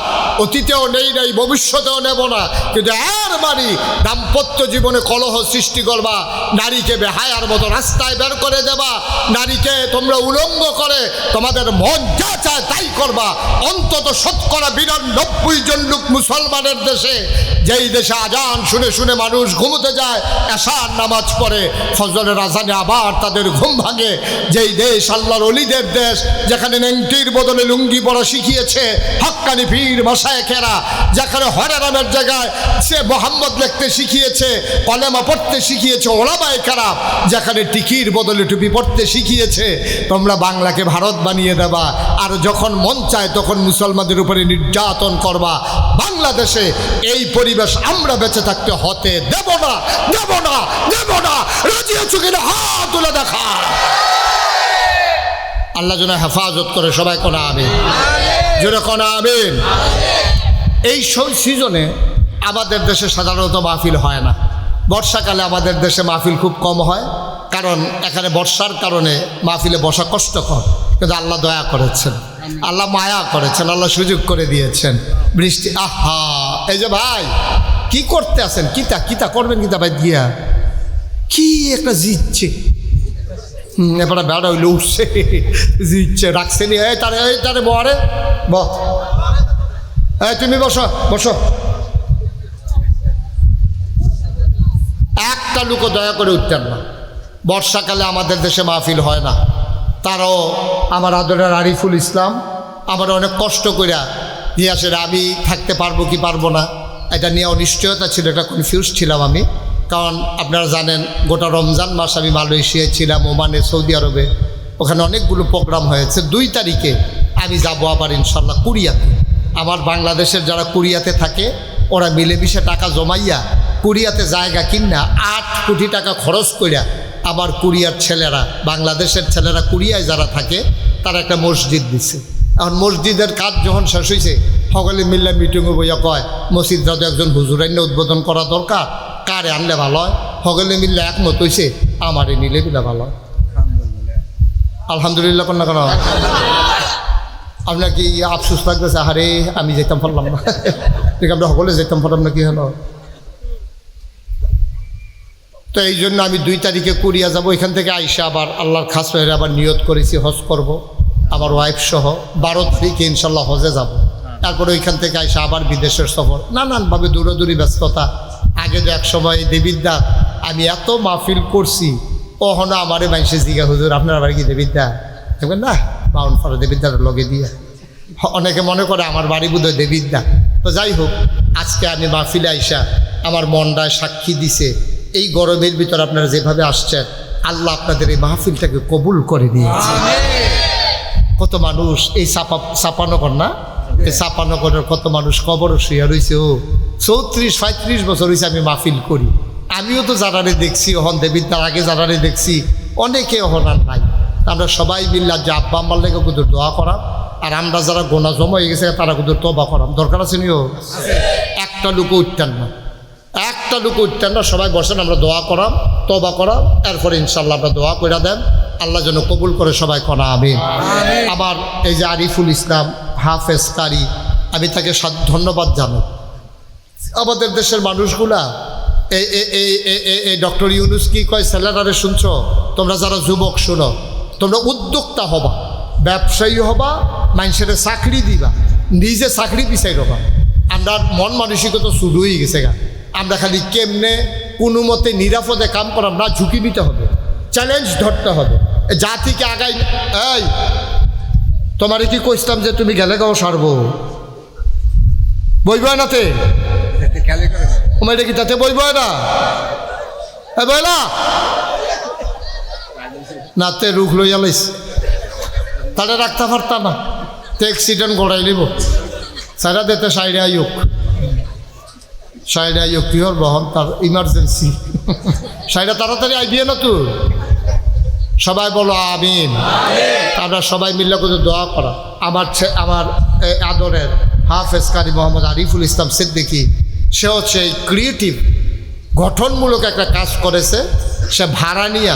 অতীতেও নেই নাই, ভবিষ্যতেও নেব না। কিন্তু এর মানে দাম্পত্য জীবনে কলহ সৃষ্টি করবা, নারীকে বেহায়ার মতো রাস্তায় বের করে দেবা, নারীকে তোমরা উলঙ্গ করে তোমাদের মন যা চায় তাই করবা। অন্তত ৯২ জন লোক মুসলমানের দেশে, যেই দেশে আজান শুনে শুনে মানুষ ঘুমোতে যায়, এশার নামাজ পড়ে, ফজরের আজানে আবার তাদের ঘুম ভাঙে, যেই দেশ আল্লাহর ওলিদের দেশ, যেখানে নেংটির বদলে লুঙ্গি পরা শিখিয়েছে হক্কানি পীর মাশায়েখেরা, যেখানে হরে রামের জায়গায় সে মোহাম্মদ লিখতে শিখিয়েছে, কলেমা পড়তে শিখিয়েছে ওলামায়ে কেরাম, যেখানে টিকির বদলে টুপি পড়তে শিখিয়েছে, তোমরা বাংলাকে ভারত বানিয়ে দেবা। আর যখন মন চায় তখন মুসলমানদের উপরে নির্যাতন করবা। বাংলাদেশে এই পরিবেশ আমরা বেঁচে থাকতে হতে দেব না, দেব না, দেব না। রাজি আছো কিনা হাত তুলে দেখা। আল্লাহ যেন হেফাজত করে, সবাই কোনা আমিন, জোরে কোনা আমিন। এই সিজনে আমাদের দেশে সাধারণত মাহফিল হয় না। বর্ষাকালে আমাদের দেশে মাহফিল খুব কম হয়, কারণ এখানে বর্ষার কারণে মাহফিলে বসা কষ্টকর। কিন্তু আল্লাহ দয়া করেছেন, আল্লাহ মায়া করেছেন, আল্লাহ সুযোগ করে দিয়েছেন। বৃষ্টি, আহা, এই যে ভাই কি করতে আছেন, কিতা করবেন, কিতা ভাই দিয়া কি একটা জিতছে, এবার বেড়া হইলে উঠছে, জিতছে, রাখছে নি, এই তারে বরে তুমি বসো বসো। একটা লোকও দয়া করে উঠতেন না। বর্ষাকালে আমাদের দেশে মাহফিল হয় না। তারাও আমার আদরের আরিফুল ইসলাম আমার অনেক কষ্ট করিয়া নিয়ে আসে। আমি থাকতে পারবো কি পারবো না এটা নিয়ে অনিশ্চয়তা ছিল, একটা কনফিউজ ছিলাম আমি। কারণ আপনারা জানেন গোটা রমজান মাস আমি মালয়েশিয়ায় ছিলাম, ওমানে, সৌদি আরবে, ওখানে অনেকগুলো প্রোগ্রাম হয়েছে। 2 তারিখে আমি যাব আবার ইনশাল্লাহ কুরিয়াতে। আমার বাংলাদেশের যারা কুরিয়াতে থাকে ওরা মিলেমিশে টাকা জমাইয়া কুরিয়াতে জায়গা কিনা 8 কোটি টাকা খরচ করিয়া আবার কুরিয়ার ছেলেরা, বাংলাদেশের ছেলেরা কুরিয়ায় যারা থাকে তারা একটা মসজিদ দিছে। এখন মসজিদের কাজ যখন শেষ হয়েছে সকলে মিল্লা মিটিংয়ে বইয়া কয় মসজিদটা তো একজন হুজুর আইনে উদ্বোধন করা দরকার, কারে আনলে ভালো হয়। সকলে মিললে একমত হয়েছে আমারে নিলে বিলা ভালো হয়। আলহামদুলিল্লাহ কন্যা কেন আপনার কি আফসোস লাগতেছে? আরে আমি যেতাম পারলাম না, ঠিক আমরা সকলে যেতাম পারলাম না, কি হলো? তো এই জন্য আমি 2 তারিখে কুরিয়া যাব। এখান থেকে আইসা আবার আল্লাহর খাস হয়ে আবার নিয়ত করেছি হজ করব, আমার ওয়াইফ সহ 12 তারিখে ইনশাল্লাহ হজে যাব। তারপরে ওইখান থেকে আইসা আবার বিদেশের সফর, নানানভাবে দূরদূরি ব্যস্ততা। আগে তো এক সময় দেবিদ্যা আমি এত মাহফিল করছি, ওহনা আমারে মানুষে জিগা হুজুর আপনার বাড়ি কি দেবিদ্যা? দেখবেন না বাউন ফারা দেবিদ্যার লগে দিয়ে, অনেকে মনে করে আমার বাড়ি বোধহয় দেবিদ্যা। তো যাই হোক, আজকে আমি মাহফিলে আইসা আমার মনটায় সাক্ষী দিছে, এই গরমের ভিতর আপনারা যেভাবে আসছেন আল্লাহ আপনাদের এই মাহফিলটাকে কবুল করে দিয়েছে। কত মানুষ এই চাপানগর না, এই চাপানগরের কত মানুষ কবর শুয়ে রয়েছে। ও 34-35 বছর হয়েছে আমি মাহফিল করি। আমিও তো যারারে দেখছি, ওহন দেবিদ্যার আগে যারারে দেখছি, অনেকে ওহন আর নাই। আমরা সবাই মিল্লা যে আব্বা আম্মার লেগে কুদুর দোয়া করাম, আর আমরা যারা গোনা জমা হয়ে গেছে তারা কুদুর তবা করাম। দরকার আছে নিও, একটা লোক উঠতেন না, একটা লোক উঠতেন না, সবাই বসেন, আমরা দোয়া করাম, তবা করাম, এরপরে ইনশাল্লাহ আমরা দোয়া করে দেন, আল্লাহ যেন কবুল করে, সবাই করা আমিন। আবার এই যে আরিফুল ইসলাম হাফেজ কারি, আমি তাকে ধন্যবাদ জানাই। আমাদের দেশের মানুষগুলা এই ডক্টর ইউনুস কি কয় ছেলেরারে শুনছো? তোমরা যারা যুবক শুনো, তোমরা উদ্যোক্তা হবা, ব্যবসায়ী হবা, মানুষের চাকরি দিবা, নিজে চাকরি পিছাই রবা। আমরা মন মানসিকতা শুরু হয়ে গেছে গা। আমরা খালি কেমনে কোনো মতে নিরাপদে কাম করাম না, ঝুঁকি নিতে হবে, চ্যালেঞ্জ ধরতে হবে, জাতিকে আগাই। এই তোমারে কি কইতাম যে তুমি গেলে গাও সারবো বইব নাতে কি তাতে বইব না, বইলা নাতে রুখ লইয়া লাইস, তাহলে রাখতে পারতাম না, তো অ্যাক্সিডেন্ট গড়াই নিব। সাইডা দিতে সাইডে আইক, সাইডে আইক কি হল বহন তার ইমার্জেন্সি, সাইডা তাড়াতাড়ি আইবিয়ে না তুই। সবাই বলো আমিন। আমরা সবাই মিলে করে দোয়া করা। আমার আদরের হাফেজ কারি মোহাম্মদ আরিফুল ইসলাম সিদ্দিকী, সে হচ্ছে ক্রিয়েটিভ গঠনমূলক একটা কাজ করেছে। সে ভাড়া নিয়ে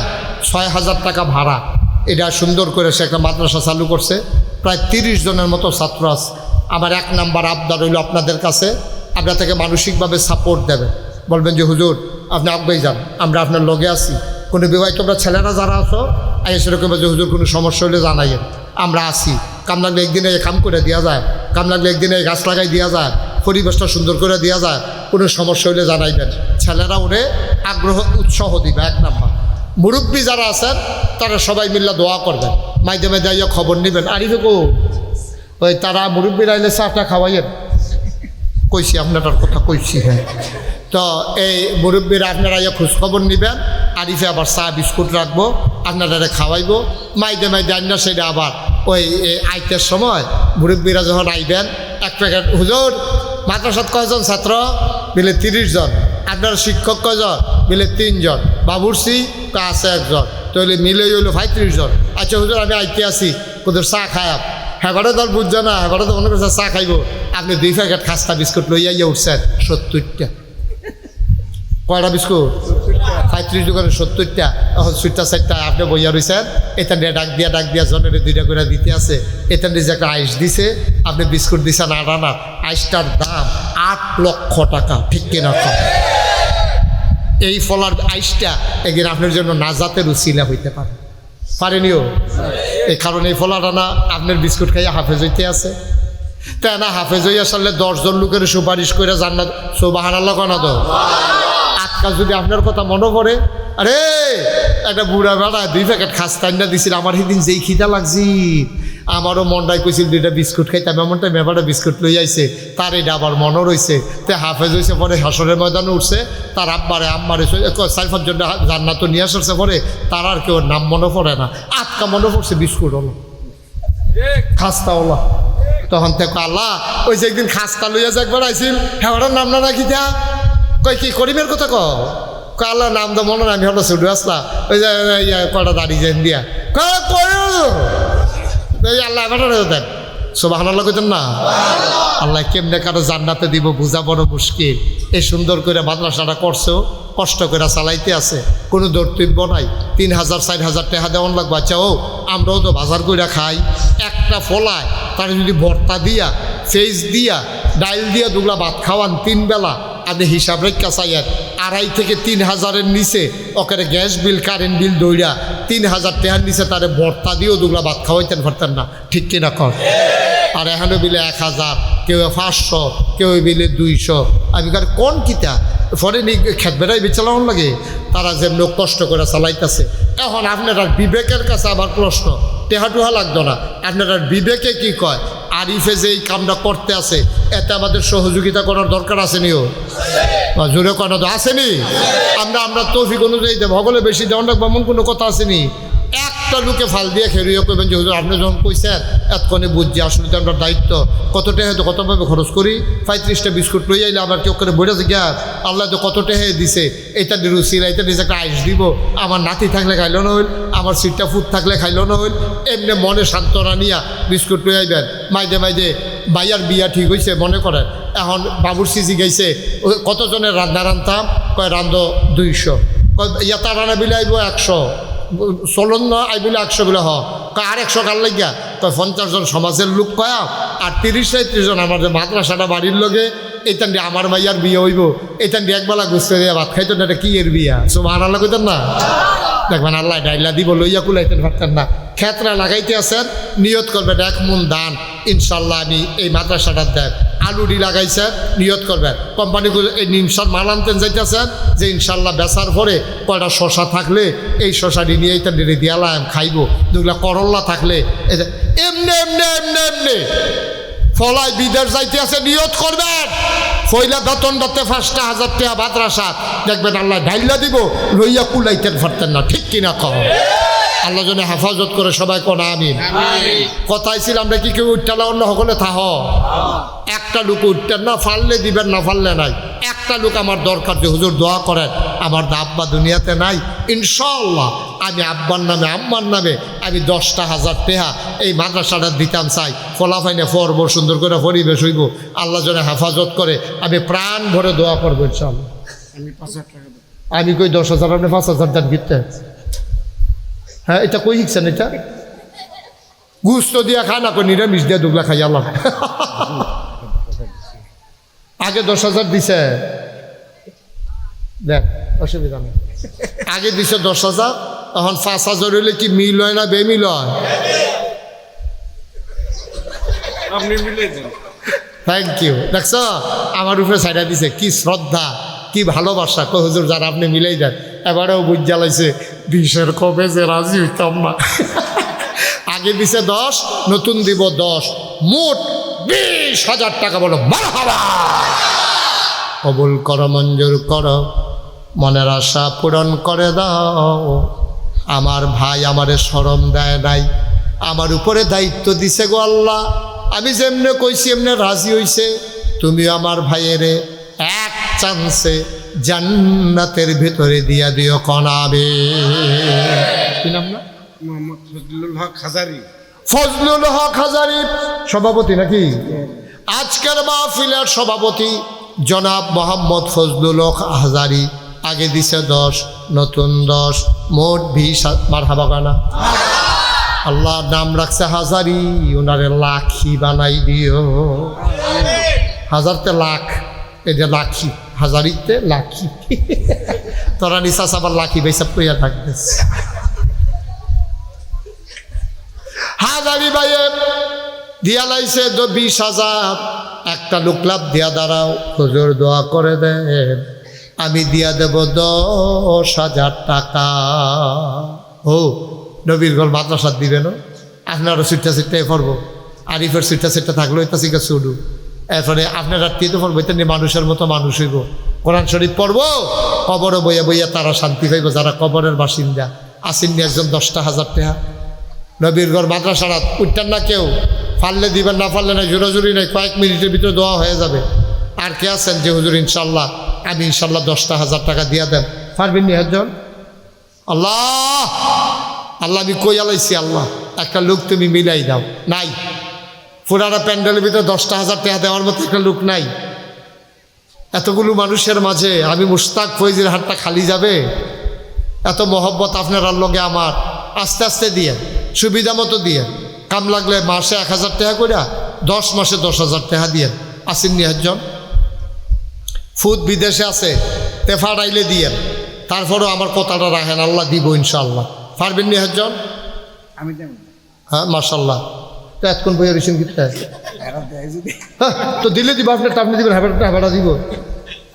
6,000 টাকা ভাড়া এটা সুন্দর করে সে একটা মাদ্রাসা চালু করছে। প্রায় 30 জনের মতো ছাত্র আছে। আমার 1 নাম্বার আবদার হইল আপনাদের কাছে, আপনার থেকে মানসিকভাবে সাপোর্ট দেবেন। বলবেন যে হুজুর আপনি আগে যান, আমরা আপনার লগে আছি। কোনো বিবাহিত তোমরা ছেলেরা যারা আছো সেরকম যে হুজুর কোনো সমস্যা হলে জানাইয়েন, আমরা আছি। কাম লাগলে একদিনে কাম করে দেওয়া যায়, কাম লাগলে একদিনে গাছ লাগাই দেওয়া যায়, পরিবেশটা সুন্দর করে দেওয়া যায়। কোনো সমস্যা হলে জানাইবেন। ছেলেরা ওরে আগ্রহ উৎসাহ দিবে। 1 নাম্বার। মুরব্বী যারা আছেন তারা সবাই মিল্লা দোয়া করবেন, মাইদে মাইদে আইয়া খবর নেবেন। আরিফে কো ওই তারা মুরব্বীরা আইলে চাটা খাওয়াইয়েন। কইছি আপনার কথা কইছি। হ্যাঁ, তো এই মুরব্বীরা আপনারা আইয়া খোঁজখবর নেবেন। আরিফে আবার চা বিস্কুট রাখবো, আপনারা খাওয়াইবো। মাইদে মাইদে আইনা সেটা আবার ওই আইতের সময় মুরব্বীরা যখন আইবেন 1 প্যাকেট হুজুর মাদ্রাসাত কয়জন ছাত্র মিলে 30 জন, আপনার শিক্ষক কয়জন মিলে 3 জন, বাবুর্চি আছে 1 জন, তাহলে মিলে হইলো 35 জন। আচ্ছা হুজুর আমি আইতে আসি, কোথাও চা খায়াম। হ্যাঁ দল বুঝছো না, হ্যাঁ তো মনে করছে চা খাইব। আপনি 2 প্যাকেট খাস্তা বিস্কুট লইয়া উঠছেন 70টা। কয়টা বিস্কুট? 35 দোকানে 70টা। এখন 70 আপনি বইয়া রয়েছেন। এখান দিয়ে ডাক দিয়া জনের 2টা করে দিতে আছে। এখান দিয়ে যে একটা আইস দিছে, আপনি বিস্কুট দিচ্ছেন 8 আনা। আইসটার দাম 8 লক্ষ টাকা, ঠিক কিনা? এই ফলার আইসটা একদিন আপনার জন্য নাজাতের উসিলা হইতে পারে, পারেনিও। এই কারণে এই ফলাটা না আপনার বিস্কুট খাইয়া হাফেজ হইতে আছে। তাই না হাফেজ হইয়া সারলে 10 জন লোকের সুপারিশ করে জান্নাত সুবহানাল্লাহ কনা তো। আজকাল যদি আপনার কথা মনে পড়ে, আরে একটা বুড়া বেড়া 2 প্যাকেট খাস্তাইনা দিছিল, আমার সেদিন যেই খিদা লাগছি আমারও মনটাই কইছিল 2টা বিস্কুট খাইতাম। এমনটা মেবাটা বিস্কুট লই আইছে, তার এটা আবার মনও রয়েছে। তে হাফেজ হয়েছে, পরে হাসরের ময়দানে উঠছে, তার আম্মারে 4-5 জন জান্নাত নিয়ে আসছে। পরে তার আর কেউ নাম মনে পড়ে না, আটকা মনে পড়ছে বিস্কুট হলো খাস্তা হলো। তখন থেকে আল্লাহ ওই যে একদিন খাস্তা লইয়া যে একবার আইছিল, হ্যাঁ নাম না রাখি যা কই কি করিমের কথা আল্লাহ নাম তো মনে নাই। আমি হলো ছুটে আসলা ওই যে কটা দাঁড়িয়ে যান দিয়া আল্লাহ এবার দেন সুবহানাল্লাহ কইতেন না। আল্লাহ কেমনে কারো জান্নাতে দিব বোঝা বড় মুশকিল। এই সুন্দর করে মাদ্রাসাটা করছেও, কষ্ট করে চালাইতে আছে, কোনো দর্তব্য নাই। 3,000-4,000 টাকা দেওয়ান লাগবে। আচ্ছা ও আমরাও তো বাজার করে খাই। একটা ফলায় তার যদি ভর্তা দিয়া, ফেস দিয়া, ডাইল দিয়া 2 ভাত খাওয়ান 3 বেলা, আপনি হিসাব রেখা চাইয়েন 2,500 থেকে 3,000-এর নিচে ওখানে গ্যাস বিল কারেন্ট বিল দৌড়া 3,000 টাকার নিচে তারে ভর্তা দিয়েও 2 ভাত খাওয়াইতেন পারতেন না, ঠিক কিনা কর? আর এখানে বিলে 1,000, কেউ 500, কেউ বিলে 200। আমি কোন কিতা পরে খেত বেড়াই চালানোর লাগে, তারা যেমন কষ্ট করে চালাইতেছে। এখন আপনার বিবেকের কাছে আবার প্রশ্ন, টেহাটুহা লাগতো না, আপনার বিবেকে কি কয়? আরিফে যে এই কামটা করতে আছে, এতে আমাদের সহযোগিতা করার দরকার আসেনিও, জোরে করা তো আসেনি। আমরা তৌফিক অনুযায়ী দেব, হগলে বেশি দেওয়ান রাখবো এমন কোনো কথা আসেনি। একটা লোকে ফাল দিয়ে খেরিয়ে করবেন যে হুজুর আপনি যখন কইছেন এতক্ষণে বুঝছি, আসলে তো আমরা দায়িত্ব কত টাকা তো কতভাবে খরচ করি। 35টা বিস্কুট লই আইলে আবার কেউ করে বইটা গিয়া আল্লাহ তো কত টাকা দিছে, এটা রুচিরা, এটা নিজে একটা আইস দিব, আমার নাতি থাকলে খাইল না হইল, আমার সিটটা ফুট থাকলে খাইল না হইল। এমনি মনে সান্ত্বনা নিয়া বিস্কুট লই আইবেন। মাইদে বাইয়ার বিয়া ঠিক হয়েছে মনে করেন, এখন বাবুর সিজি গাইছে কতজনের রান্না রান্তাম, কয় রান্ধ 200, ইয়াতা রান্না বিলে আইব 100, চলন না আই বলে 100 বলে আর 100 কার লাগিয়া, কয় 50 জন সমাজের লোক কয়া আর 30-35 জন আমাদের মাদ্রাসাটা বাড়ির লগে। এইটান দিয়ে আমার মাইয়ার বিয়ে হইব, এইটান দিয়ে একবেলা গুছতে দিয়ে ভাত খাইতেন না, এটা কি এর বিয়া? সুবহানাল্লাহ কইতেন না। দেখবেন আল্লাহ ডাইলা দিব লইয়া কুলাইতেন পারতেন না। ক্ষেত্রা লাগাইতে আছেন, নিয়ত করবেন 1 মণ ধান ইনশাল্লাহ আমি এই মাদ্রাসাটার দেন। আলুডি লাগাইছেন, নিয়ত করবেন। কোম্পানিগুলো এই নিমসার মাল আনতেন যাইতেছেন যে ইনশাল্লাহ বেচার পরে কয়টা শশা থাকলে এই শশাটি নিয়ে এইটা ডেরে দিয়ালাম খাইব। যেগুলা করল্লা থাকলে এমনি এমনি এমনি এমনি ফলায় বিদেশ যাইতে আছে, নিয়ত করবেন। পয়লা বেতন দত্তে 5,000 টাকা মাদ্রাসা দেখবেন আল্লাহ ঢাইলা দিব, লইয়া কুলাইতেন পারতেন না, ঠিক কিনা কহ? আল্লাহ যেন হেফাজত করে সবাই কোনা আমিন। কথাই ছিল আমরা কি কেউ উঠতে অন্য সকলে থাহ, একটা লোক উঠতেন না, ফাললে দিবেন না ফাললে নাই। একটা লোক আমার দরকার যে হুজুর দোয়া করেন, আমার আব্বা দুনিয়াতে নাই, ইনশাআল্লাহ আমি আব্বার নামে আম্মার নামে আমি 10,000 টাকা এই মাদ্রাসাটা দিতাম চাই। ফলাফাইনে পড়ব, সুন্দর করে পরিবেশ হইব, আল্লাহ যেন হেফাজত করে। আমি প্রাণ ভরে দোয়া করবো ইনশাআল্লাহ। আমি 5,000 টাকা আমি কই 10,000 আপনি 5,000 দেন গিতে। হ্যাঁ এটা কই শিখছেন এটা? গুস্ত দিয়া খায় না, কই নিরামিষ দিয়া দুগলা খাই আল্লাহ। আগে 10,000 দিছে, দেখ অসুবিধা নেই। আগে দিছে 10,000, এখন 5,000 হইলে কি মিল হয় না বেমিল হয়? আপনি মিলে দেন। Thank you. দেখছ আমার উপরে সাইডা দিছে, কি শ্রদ্ধা কি ভালোবাসা। কই হুজুর যারা আপনি মিলেই দেন। এবারেও বুঝ জ্বালাইছে 20-এর কবে যে রাজি হইতাম না। আগে দিছে 10, নতুন দিব 10, মোট 20,000 টাকা। বলো মারহাবা। কবুল করো, মঞ্জুর করো, মনের আশা পূরণ করে দাও। আমার ভাই আমারে শরম দেয় নাই, আমার উপরে দায়িত্ব দিছে গো আল্লাহ। আমি যেমনে কইছি এমনে রাজি হইছে। তুমি আমার ভাইয়েরে এক চান্সে জান্নাতের ভিতরে দিয়া দিও কনাবে। কি নাম না? মোহাম্মদ ফজলুল হক হাজারি। ফজলুল হক হাজারি সভাপতি নাকি? আজকের মাহফিলের সভাপতি জনাব মোহাম্মদ ফজলুল হক হাজারি। আগে দিছে 10, নতুন 10, মোট 20। মারহাবা গানা। আল্লাহ নাম রাখছে হাজারি, ওনারে লাখি বানাই দিও। হাজারতে লাখ, এই যে লাখি, হাজারিতে লাখি। তোরা নিশাস আবার লাখি বেসব কইয়া থাকবে। হাজারি ভাইয়ে দিয়া লাইছে 20,000। একটা লোকলাভ দিয়া দাঁড়াও, হুজুর দোয়া করে দেন, আমি দিয়া দেব 10,000 টাকা। ও নবীরগঞ্জ মাদ্রাসা দিবে না? আপনারও সিটটা সিটটাই পড়বো। আরিফের সিটটা সিটটা থাকলো এটা শিখে শুরু। এরপরে আপনারা তো পড়বো, এটা নিয়ে মানুষের মতো মানুষ হইব। কোরআন শরীফ পড়বো, কবরও বইয়া বইয়া তারা শান্তি পাইব যারা কবরের বাসিন্দা। আসেননি একজন 10,000 টাকা। নবীরগড় মাদ্রাসারা উঠতেন না কেউ, পারলে দিবেন, না পারলে না, জোরাজুরি নেই, কয়েক মিনিটের ভিতরে দোয়া হয়ে যাবে। আর কে আছেন যে হুজুর ইনশাল্লাহ আমি ইনশাল্লাহ 10,000 টাকা দিয়া দেন? পারবেন নি একজন? আল্লাহ আল্লাহ আমি কই আলাইছি, আল্লাহ একটা লোক তুমি মিলাই দাও। নাই, পুরানা প্যান্ডেলের ভিতরে 10,000 টাকা দেওয়ার মতো একটা লোক নাই। এতগুলো মানুষের মাঝে আমি মুশতাক ফৈজির হাতটা খালি যাবে? এত মহব্বত আপনার লগে আমার। আস্তে আস্তে দিয়ে সুবিধা মতো দিয়ে, কাম লাগলে মাসে 1,000 টাকা করে, 10 মাসে 10,000 টাকা দিয়ে। আসেননি একজন? ফুদ বিদেশে আছে, তেফাড়াইলে দিয়ে। তারপরেও আমার কথাটা রাখেন, আল্লাহ দিব ইনশাআল্লাহ। পারবেন নি একজন? আমি দেব। হ্যাঁ মাশাল্লাহ। তো এতক্ষণ বইয়া রয়েছেন কি? হ্যাঁ তো দিলে দিব, আপনি আপনি দিবেন, হ্যাঁ হেবাটা দিব।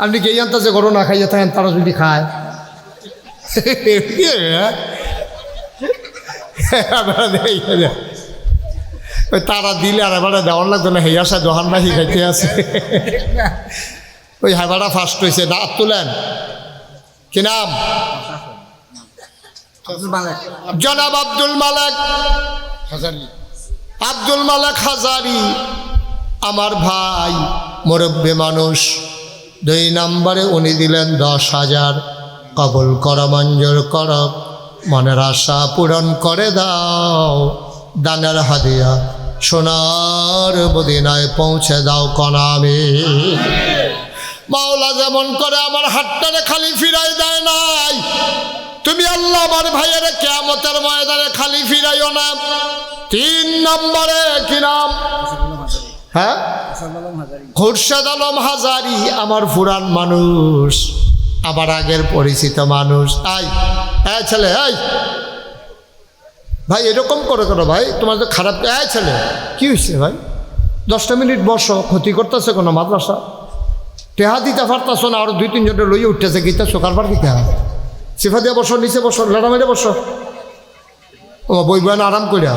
আপনি কে জানতে যে গরম না খাইয়া থাকেন, তারা যদি খায় তারা দিলে আর এবারে দেওয়ার লাগতো না। হেয়া সা দোহান না খাইতে আছে। ওই হেবাটা ফার্স্ট হয়েছে। দাঁত তুলেন। কি নাম? জনাব আব্দুল মালেক হাজারি। আব্দুল মালেক হাজারি আমার ভাই, মুরব্বী মানুষ। 2 নম্বরে উনি দিলেন 10,000। কবুল কর, মঞ্জুর কর, মনের আশা পূরণ করে দাও। দানের হাদিয়া সোনার মদিনায় পৌঁছে দাও কনামে। মাওলা যেমন করে আমার হাতটারে খালি ফিরাই দেয় নাই, তুমি আল্লাহ আমার ভাইয়ের কিয়ামতের ময়দানে খালি ফিরাইও না। 3 নম্বরে কি নাম? হ্যাঁ খুরশেদ আলম হাজারি আমার পুরান মানুষ, আমার আগের পরিচিত মানুষ। এই ছেলে, এই ভাই এরকম করে করো ভাই, তোমার তো খারাপ। ছেলে কি হয়েছে ভাই? 10টা মিনিট বসো, ক্ষতি করতেছে কোনো মাদ্রাসা? টেহা দিতে পারতাছ না? আরো 2-3 জনে লইয়ে উঠতেছে, গীতা কারবার দিতে হয়। সিফা দিয়ে বসো, নিচে বসো, লেড়া মেরে বসো। ও বই বয়ান আরাম করিয়া।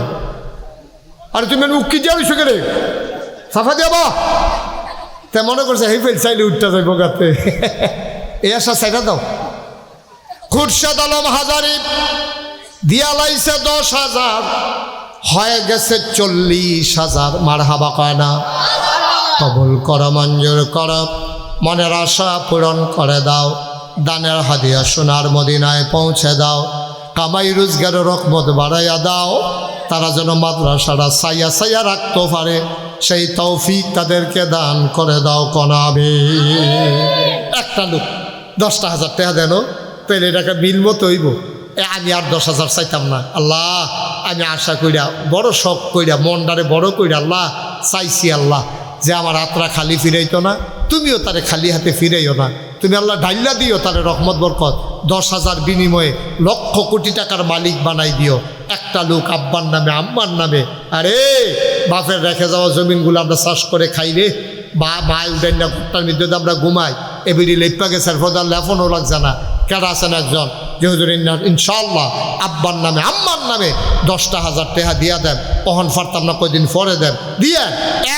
আরে তুমি উকি দিয়া হইছো কে রে? সাফা দিয়া বা তে মনে করছে হেই ফেল চাইলে উঠতে যাইব গাতে। এই আসা সাইডা দাও। খুরশেদ আলম হাজারি দিয়া লাইছে 10,000, হয়ে গেছে 40,000। মারহাবা কয় না? কবুল কর, মঞ্জুর কর, মনের আশা পূরণ করে দাও। দানের হাদিয়া সোনার মদিনায় পৌঁছে দাও। কামাই রোজগারের রহমত বাড়াইয়া দাও। তারা যেন মাদ্রাসাটা সাইয়া সাইয়া রাখতে পারে, সেই তৌফিক তাদেরকে দান করে দাও কনাবে। একটা লোক 10,000 টাকা দেন, তাহলে এটাকে বিল মতো হইব। আমি আর 10,000 চাইতাম না আল্লাহ। আমি আশা কইরা বড় শখ কইরা মনটারে বড় কইরা আল্লাহ চাইছি আল্লাহ যে আমার আত্রা খালি ফিরাইতো না, তুমিও তারে খালি হাতে ফিরাইও না। তুমি আল্লাহ ঢাইলা দিও তারে রহমত বরকত। 10,000 বিনিময়ে লক্ষ কোটি টাকার মালিক বানাই দিও। একটা লোক আব্বার নামে আম্মার নামে, আরে বাপের রেখে যাওয়া জমিনগুলো আমরা চাষ করে খাই রে, বা মায় উঠেন না কুট্টার মধ্যে আমরা ঘুমাই, এবিডি লেপা গেছে ফোদার লেফনও লাগছে না। কেডা আছেন একজন যে হুজুর ইনশাল্লাহ আব্বার নামে আম্মার নামে 10,000 টাকা দিয়া দেন, কখন ফারতাম না কয়দিন পরে দেন, দিয়ে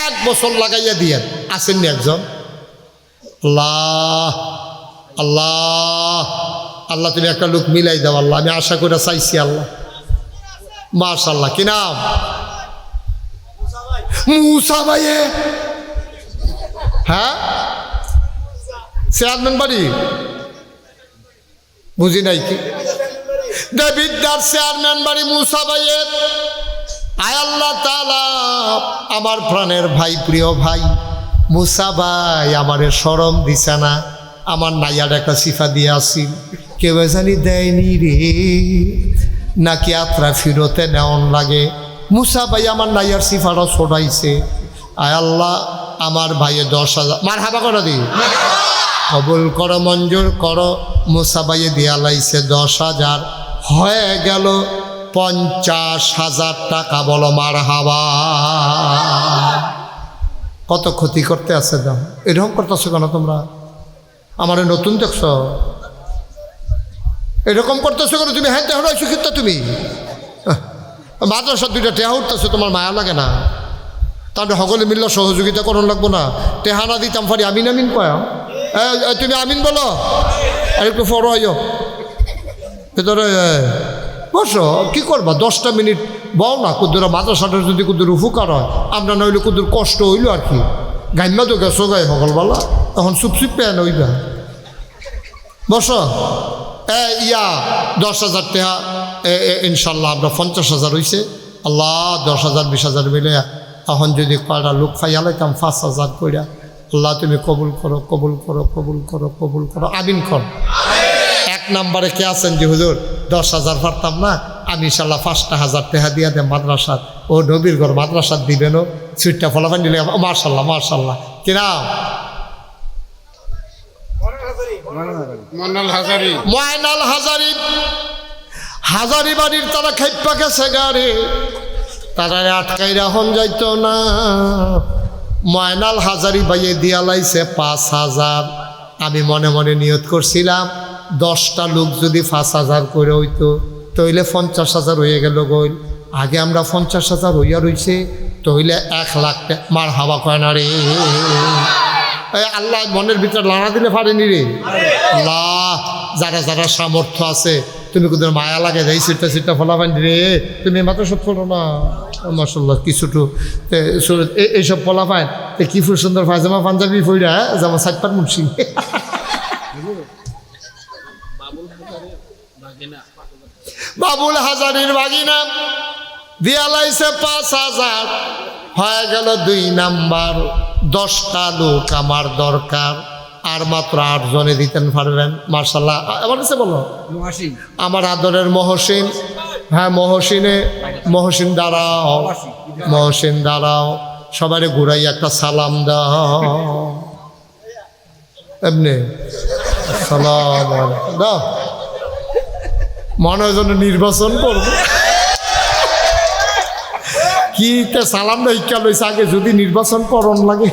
1 বছর লাগাইয়া দিয়ে আসেননি একজন? আল্লাহ আল্লাহ আল্লাহ তুমি একটা লোক মিলাই দাও আল্লাহ। আমি আশা করে চাইছি আল্লাহ। মাশাআল্লাহ, কি নাম? মুসা ভাইয়ে। হ্যাঁ, চেয়ারম্যান বাড়ি বুঝি নাই কি? দেবিদ্যার চেয়ারম্যান বাড়ি মুসা ভাইয়ে। আয় আল্লাহ তাআলা, আমার প্রাণের ভাই, প্রিয় ভাই মুসা ভাই আমারে শরম দিছে না। আমার নাইয়ার একটা সিফা দিয়ে আসিল, কেউ জানি দেয়নি রে, নাকি আত্রা ফিরতে নেওয়ান লাগে। মুসা ভাই আমার নাইয়ার সিফাটা ছড়াইছে। আয় আল্লাহ, আমার ভাইয়ে 10,000 মারহাবা করে দি, কবুল করো, মঞ্জুর করো। মুসা ভাইয়ে দিয়া লাইছে 10,000, হয়ে গেল 50,000 টাকা। বলো মারহাবা। কত ক্ষতি করতে আছে দাম। এরকম করতেছো কেন তোমরা? আমার নতুন দেখছো এরকম করতেছো কেন তুমি? হ্যাঁ টেহা রয়েছো কিন্তু তুমি মাদ্রাসার 2টা টেহা উঠতেছো, তোমার মায়া লাগে না? তাহলে সকলে মিললে সহযোগিতা করণ লাগবো না? টেহা না দিতাম পারি আমিন আমিন কয়া। তুমি আমিন বলো, আর একটু ফর আইও ভেতরে বসো। কি করবা 10টা মিনিট বও না, কুদ্দুরা মাদ্রাসাটার যদি কুদ্দুর উপকার হয়, আমরা নইলে কুদ্দুর কষ্ট হইল আর কি। গাইমা তো গেছো গাই সকালবেলা, তখন চুপচুপ পেয়ে নইবা। বসো। 10,000 টাকা ইনশাল্লাহ আমরা 50,000 হয়েছে। আল্লাহ 10,000 20,000 মিলে এখন যদি কয়টা লোক ফাইয়ালাইতাম 5,000 কইরা। আল্লাহ তুমি কবুল করো, কবুল করো, কবুল করো, কবুল করো, আমিন কর। 1 নম্বরে কে আছেন যে হুজুর 10,000 পারতাম না, আমি ইনশাল্লাহ 5,000 টাকা দিয়া দেন মাদ্রাসাত। ও নবীর ঘর মাদ্রাসাত দিবেনও, সুইটটা ফলাফান দিলে মার্শাল্লাহ মার্শাল্লাহ। কিনা ময়নাল হাজারি, হাজারি বাড়ির তারা খাইপা গেছে গাড়ি, তারা আটকাই রাখন যাইতো না। ময়নাল হাজারি বাইয়ে দিয়া লাইছে 5,000। আমি মনে মনে নিয়ত করছিলাম 10টা লোক যদি 5,000 করে হইতো তইলে 50,000 হয়ে গেল গইল। আগে আমরা 50,000 হইয়া রইছে, তইলে 1,00,000 টাকা। মার হাওয়া কয় না রে, আল্লাহ মনের ভিতরে লাড়া দিলে পারেনি রে। আল্লাহ যারা যারা সামর্থ্য আছে, তুমি কোথাও মায়া লাগে যাই সিটটা সিটটা ফলাফান রে। তুমি মাত্র সব ফলো না মাশাল্লাহ কিছুটু এইসব ফলাফান কি ফুল সুন্দর পায়জামা পাঞ্জাবি ফইরা যেমন সাইপার মুন্সি। বাবুল হাজারির বাগিনা দিয়া লাইছে 5,000, হয়ে গেল 2 নাম্বার। 10টা লোক আমার দরকার, আর মাত্র 8 জনে দিতেন পারবেন। মার্শাল্লাহ। আমার কাছে বলো আমার আদরের মহসিন। হ্যাঁ মহসিন দাঁড়াও, মহসিন দাঁড়াও, সবারে ঘুরাই একটা সালাম দাও। এমনি সালাম দাও, মনে হয় যেন নির্বাচন করবো কি সালাম না ইচ্ছা লইছে আগে যদি নির্বাচন করণ লাগে।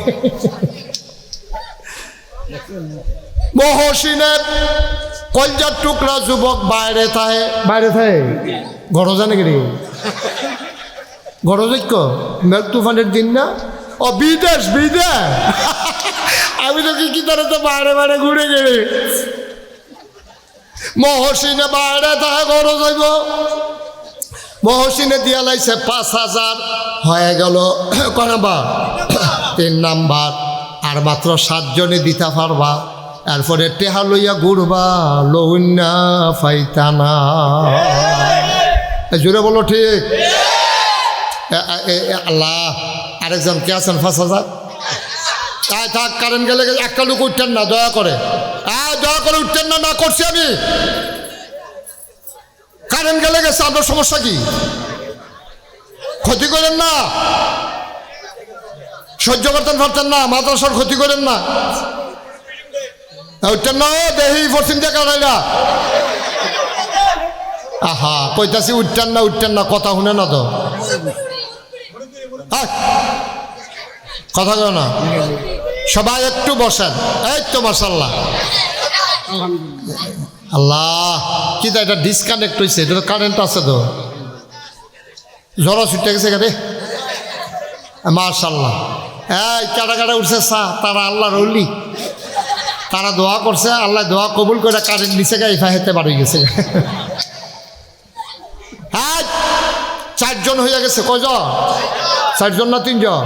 মহসিনের কলজার টুকরা যুবক বাইরে থাকে, ঘর জানে কি ঘর যাইক মেঘ তুফানের দিন না। ও বিদেশ আমি তো কি তারা তো বাইরে বাইরে ঘুরে গেলে। মহসিনে বাইরে থাকে, ঘর যাইব। মহসিনে দিয়া লাইছে 5,000, হয়ে গেল ক নাম্বার? 3 নাম্বার। আর মাত্র 7 জনে দিতে পারবা। এরপরে টেহা লইয়া ঘুরবা, লউন্না ফাইতানা। জোরে বলো ঠিক। আল্লাহ আরেকজন কে আছেন 5,000? থাক, কারেন্ট গেলে একটা লোক উঠতেন না, দয়া করে। দয়া করে উঠতেন না, না করছি আমি। কারেন্ট গেলে গেছে, আপনার সমস্যা কি? ক্ষতি করেন না, সহ্য করতেন পারতেন না, মাদ্রাসার ক্ষতি করেন না। উঠতেন না, দেহি পশ্চিম দিয়ে কারাইলা। আহা কইতাছি উঠতেন না, কথা শুনে না তো, কথা কয় না। সবাই একটু বসেন। এই তো মাশাআল্লাহ, আল্লাহ কি তা এটা ডিসকানেক্ট হয়েছে, এটা তো কারেন্ট আছে তো, জ্বর ছুটে গেছে রে মাশাআল্লাহ। এই কাটা কাটা উঠছে চা, তারা আল্লাহর ওলি, তারা দোয়া করছে, আল্লাহ দোয়া কবুল করে কারেন্ট দিছে গা, ইফা হেতে বাড়ি গেছে। হ্যাঁ 4 জন হয়ে গেছে, কয়জন? 4 জন না 3 জন?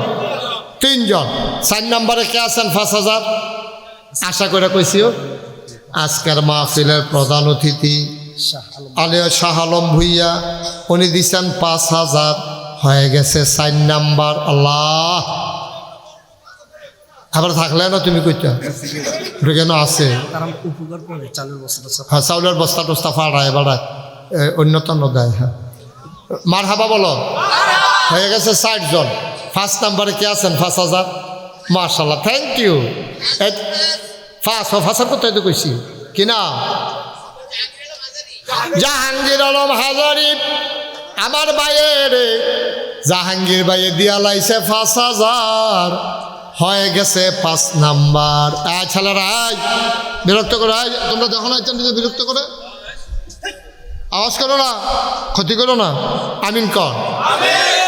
3 জন। 4 নম্বরে কে আছেন? 5000 আশা করে কইছিও। আজকের মাহফিলের প্রধান অতিথি আলিয়া শাহ আলম ভুইয়া, উনি দিচ্ছেন 5000, হয়ে গেছে 4 নাম্বার। আল্লাহ আবার থাকলে না তুমি কইটা কেন আছে? হ্যাঁ চাউলের বস্তা টস্তা ফাড়ায় বাড়ায়, অন্যতম দেয়। হ্যাঁ মার হাবা বলো। হয়ে গেছে 4 জন। 5 নাম্বারে কে আছেন? 5000। মাশাআল্লাহ, থ্যাংক ইউ। 5 কত তো কইছি কিনা? জাহাঙ্গীর আলম হাজারি, আমার বাইয়ের জাহাঙ্গীর বাইয়ে দিয়া লাইছে 5000, হয়ে গেছে 5 নাম্বার। ছেলেরা বিরক্ত করে, তোমরা দেখো না বিরক্ত করে, আওয়াজ করো না, ক্ষতি করো না, আমিন কর।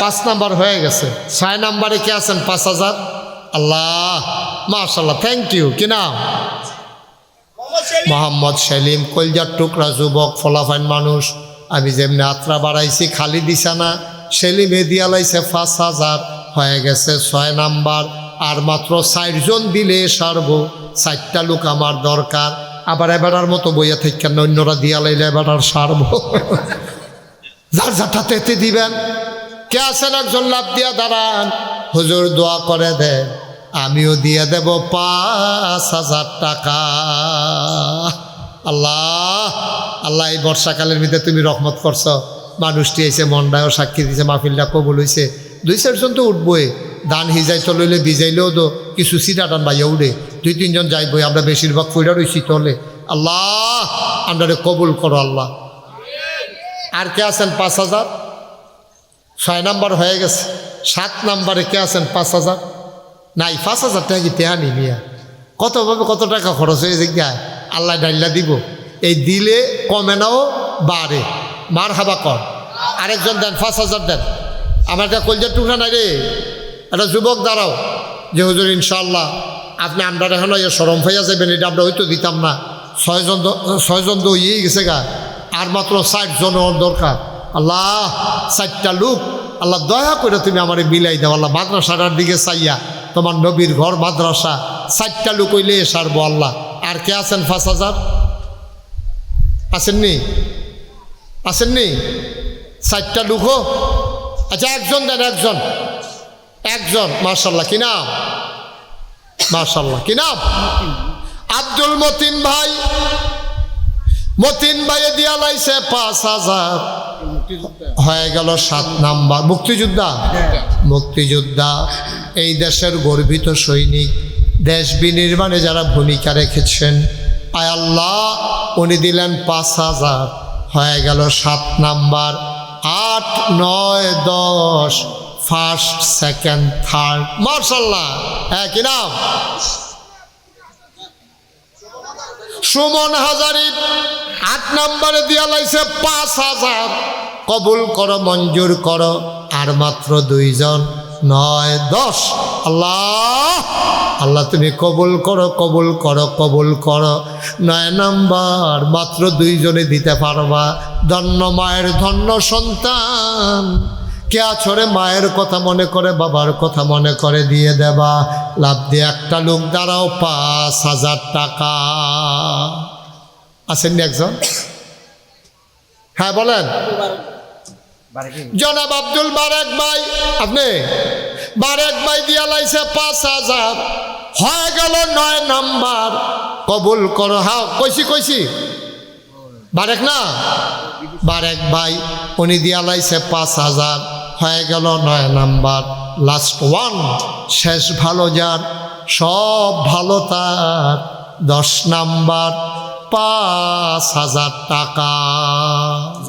5 নাম্বার হয়ে গেছে। 6 নাম্বারে কে আছেন? 5000। আল্লাহ মাশাআল্লাহ, থ্যাংক ইউ। কি নাম? মোহাম্মদ সেলিম, কলজার টুকরা যুবক, ফলাফাইন মানুষ। আমি যেমনি আত্রা বাড়াইছি, খালি দিছা না, সেলিমে দিয়া লাইছে 5000, হয়ে গেছে 6 নাম্বার। আর মাত্র 4 জন দিলে সারবো। 4টা লোক আমার দরকার। আবার এবারার মতো বইয়া থেকে অন্যরা দিয়া লাইলে এবার আর সারবো। যার যাটাতে এতে দিবেন। কে আছেন? একজন লাভ দিয়া দাঁড়ান, হুজুর দোয়া করে দেন, আমিও দিয়ে দেব 5000 টাকা। আল্লাহ আল্লাহ, এই বর্ষাকালের ভিতরে তুমি রহমত করছো, মানুষটি এসে মন্ডায়ও সাক্ষী দিছে, মাহফিলটা কবুল হয়েছে। 2-4 জন তো উঠবই, ধান হিজাই চললে ভিজাইলেও তো কিছু সিটা টান বাইয়া উঠে, 2-3 জন যাইবই, আমরা বেশিরভাগ ফুইরা রয়েছি তলে। আল্লাহ আমরা কবুল করো আল্লাহ। আর কে আছেন? 5000। 6 নাম্বার হয়ে গেছে। 7 নাম্বারে কে আছেন? 5000 নাই। 5000 টাকা কি তেহানি মিয়া? কতভাবে কত টাকা খরচ হয়ে যায়, আল্লাহ ডাইল্লা দিব। এই দিলে কমে নাও বাড়ে, মার হাবা কর। আরেকজন দেন, 5000 দেন। আমার একটা কলজার টুকরা নাই রে, একটা যুবক দাঁড়াও, যে হুজুর ইনশাআল্লাহ আপনি আমরা এখন সরম হইয়া যাবেন, এটা আমরা হয়তো দিতাম না। 6 জন তো ইয়ে গেছে গা, আর মাত্র 4 জন দরকার। আল্লাহ 4টা লোক, আল্লাহ দয়া করে তুমি আমার মিলাই দাও আল্লাহ। মাদ্রাসাটার দিকে চাইয়া, তোমার নবীর ঘর মাদ্রাসা, 4টা লোক হইলে সারবো আল্লাহ। আর কে আছেন? 5000 আসেননি? আসেননি? 4টা লোক। আচ্ছা একজন দেন, একজন। মাশাআল্লাহ, কি নাম? মাশাআল্লাহ, কি নাম? আব্দুল মতিন ভাই। মতিন ভাইয়ে দিয়া লাইছে 5000, হয়ে গেল 7 নাম্বার। মুক্তিযোদ্ধা, এই দেশের গর্বিত সৈনিক, দেশ বিনির্মাণে যারা ভূমিকা রেখেছেন, আয় আল্লাহ উনি দিলেন 5000, হয়ে গেল 7 নাম্বার। 8, 9, 10, first, second, third. মাশাআল্লাহ। হ্যাঁ কি নাম? সুমন হাজারি 8 নাম্বারে দিয়া লাইছে 5000, কবুল করো, মঞ্জুর করো। আর মাত্র 2 জন, 9, 10। আল্লাহ আল্লাহ তুমি কবুল করো, কবুল করো, কবুল করো। 9 নাম্বার, মাত্র 2 জনে দিতে পারবা। ধন্য মায়ের ধন্য সন্তান, কে আছরে মায়ের কথা মনে করে, বাবার কথা মনে করে দিয়ে দেবা। লাভ দিয়ে একটা লোক দাঁড়াও, 5000 টাকা। আসেননি একজন? হ্যাঁ বলেন। জনাব আব্দুল বারেক ভাই, আপনি বারেক ভাই দিয়া লাইছে 5000, হয়ে গেল 9 নাম্বার। কবুল করো। হ্যাঁ কইছি বারেক না, বারেক ভাই উনি দিয়া লাইছে 5,000, হয়ে গেল 9 নাম্বার। লাস্ট ওয়ান, শেষ ভালো যার, সব ভালো তার, 10 নাম্বার 5,000 টাকা।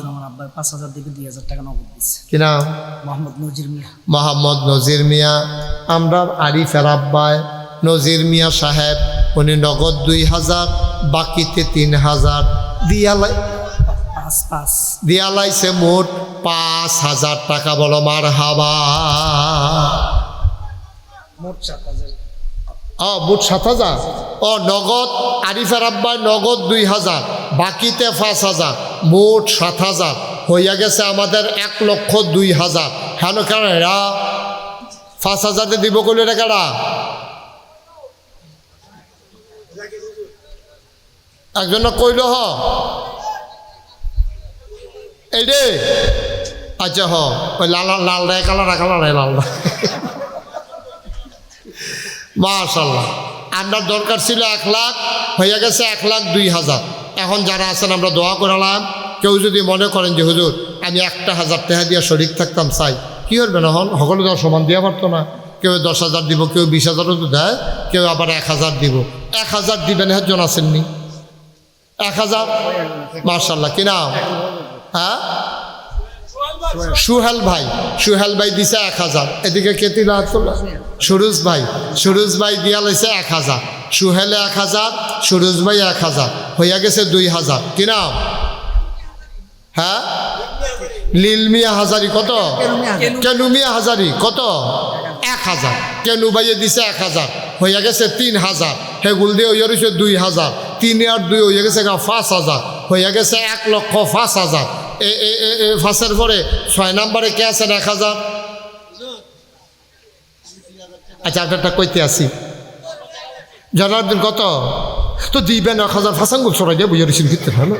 আমার আব্বাই 5,000 দিকে 2,000 টাকা নগদ দিচ্ছে। কি নাম? মোহাম্মদ নজির মিয়া। মোহাম্মদ নজির মিয়া। আমরা আরিফের আব্বায় নজির মিয়া সাহেব, উনি নগদ 2,000, বাকিতে 3,000 দিয়া লাইছে মোট 5,000 টাকা। বলো মার হাবা। মোট 7,000। মোট 7,000। নগদ আরিফের আব্বায় নগদ 2,000, বাকিতে 5,000, মোট 7,000 হইয়া গেছে আমাদের 1,02,000। কেন কেন এরা 5,000 দিব কইলে এটা কেডা? একজন কইল এই রে, আচ্ছা ওই লাল রে কালার লাল। মাশাআল্লাহ, আমরা দরকার ছিল 1 লাখ, হয়ে গেছে 1,02,000। এখন যারা আছেন আমরা দোয়া করালাম। কেউ যদি মনে করেন যে হুজুর আমি 1,000 টাকা দিয়ে শরিক থাকতাম, চাই কি করবেন? এখন সকলে তো সমান দেওয়া পারতো না। কেউ 10,000 দিব, কেউ 20,000 তো দেয়, কেউ আবার 1,000 দিব। 1,000 দিবেন, একজন আসেননি 1,000। মাশাআল্লাহ, কি নাম? হ্যাঁ, সুহেল ভাই দিছে 1,000। এদিকে কেতিলা সুরুজ ভাই দিয়া লাইছে 1,000, সুহেলে 1,000, সুরুজ ভাই 1,000, হইয়া গেছে 2,000। কি নাম? হ্যাঁ, লীল মিয়া হাজারি। কত? কেনু মিয়া হাজারি। কত? 1,000। কেনু ভাইয়ে দিছে 1,000, হইয়া গেছে 3,000। হেগুল দিয়ে হইয়া রয়েছে 2,000, 3 আর 2 হইয়া গেছে 5,000, হইয়া গেছে 1,05,000। ফাঁসের পরে 6 নাম্বারে কে আছেন? 1,000। আচ্ছা আপনারটা কইতে আসি, জানার কত তো দিবেন? 1,000 ফাঁসাঙ্গুল সরাই দিয়ে বুঝে রিসিভ করতে হয় না?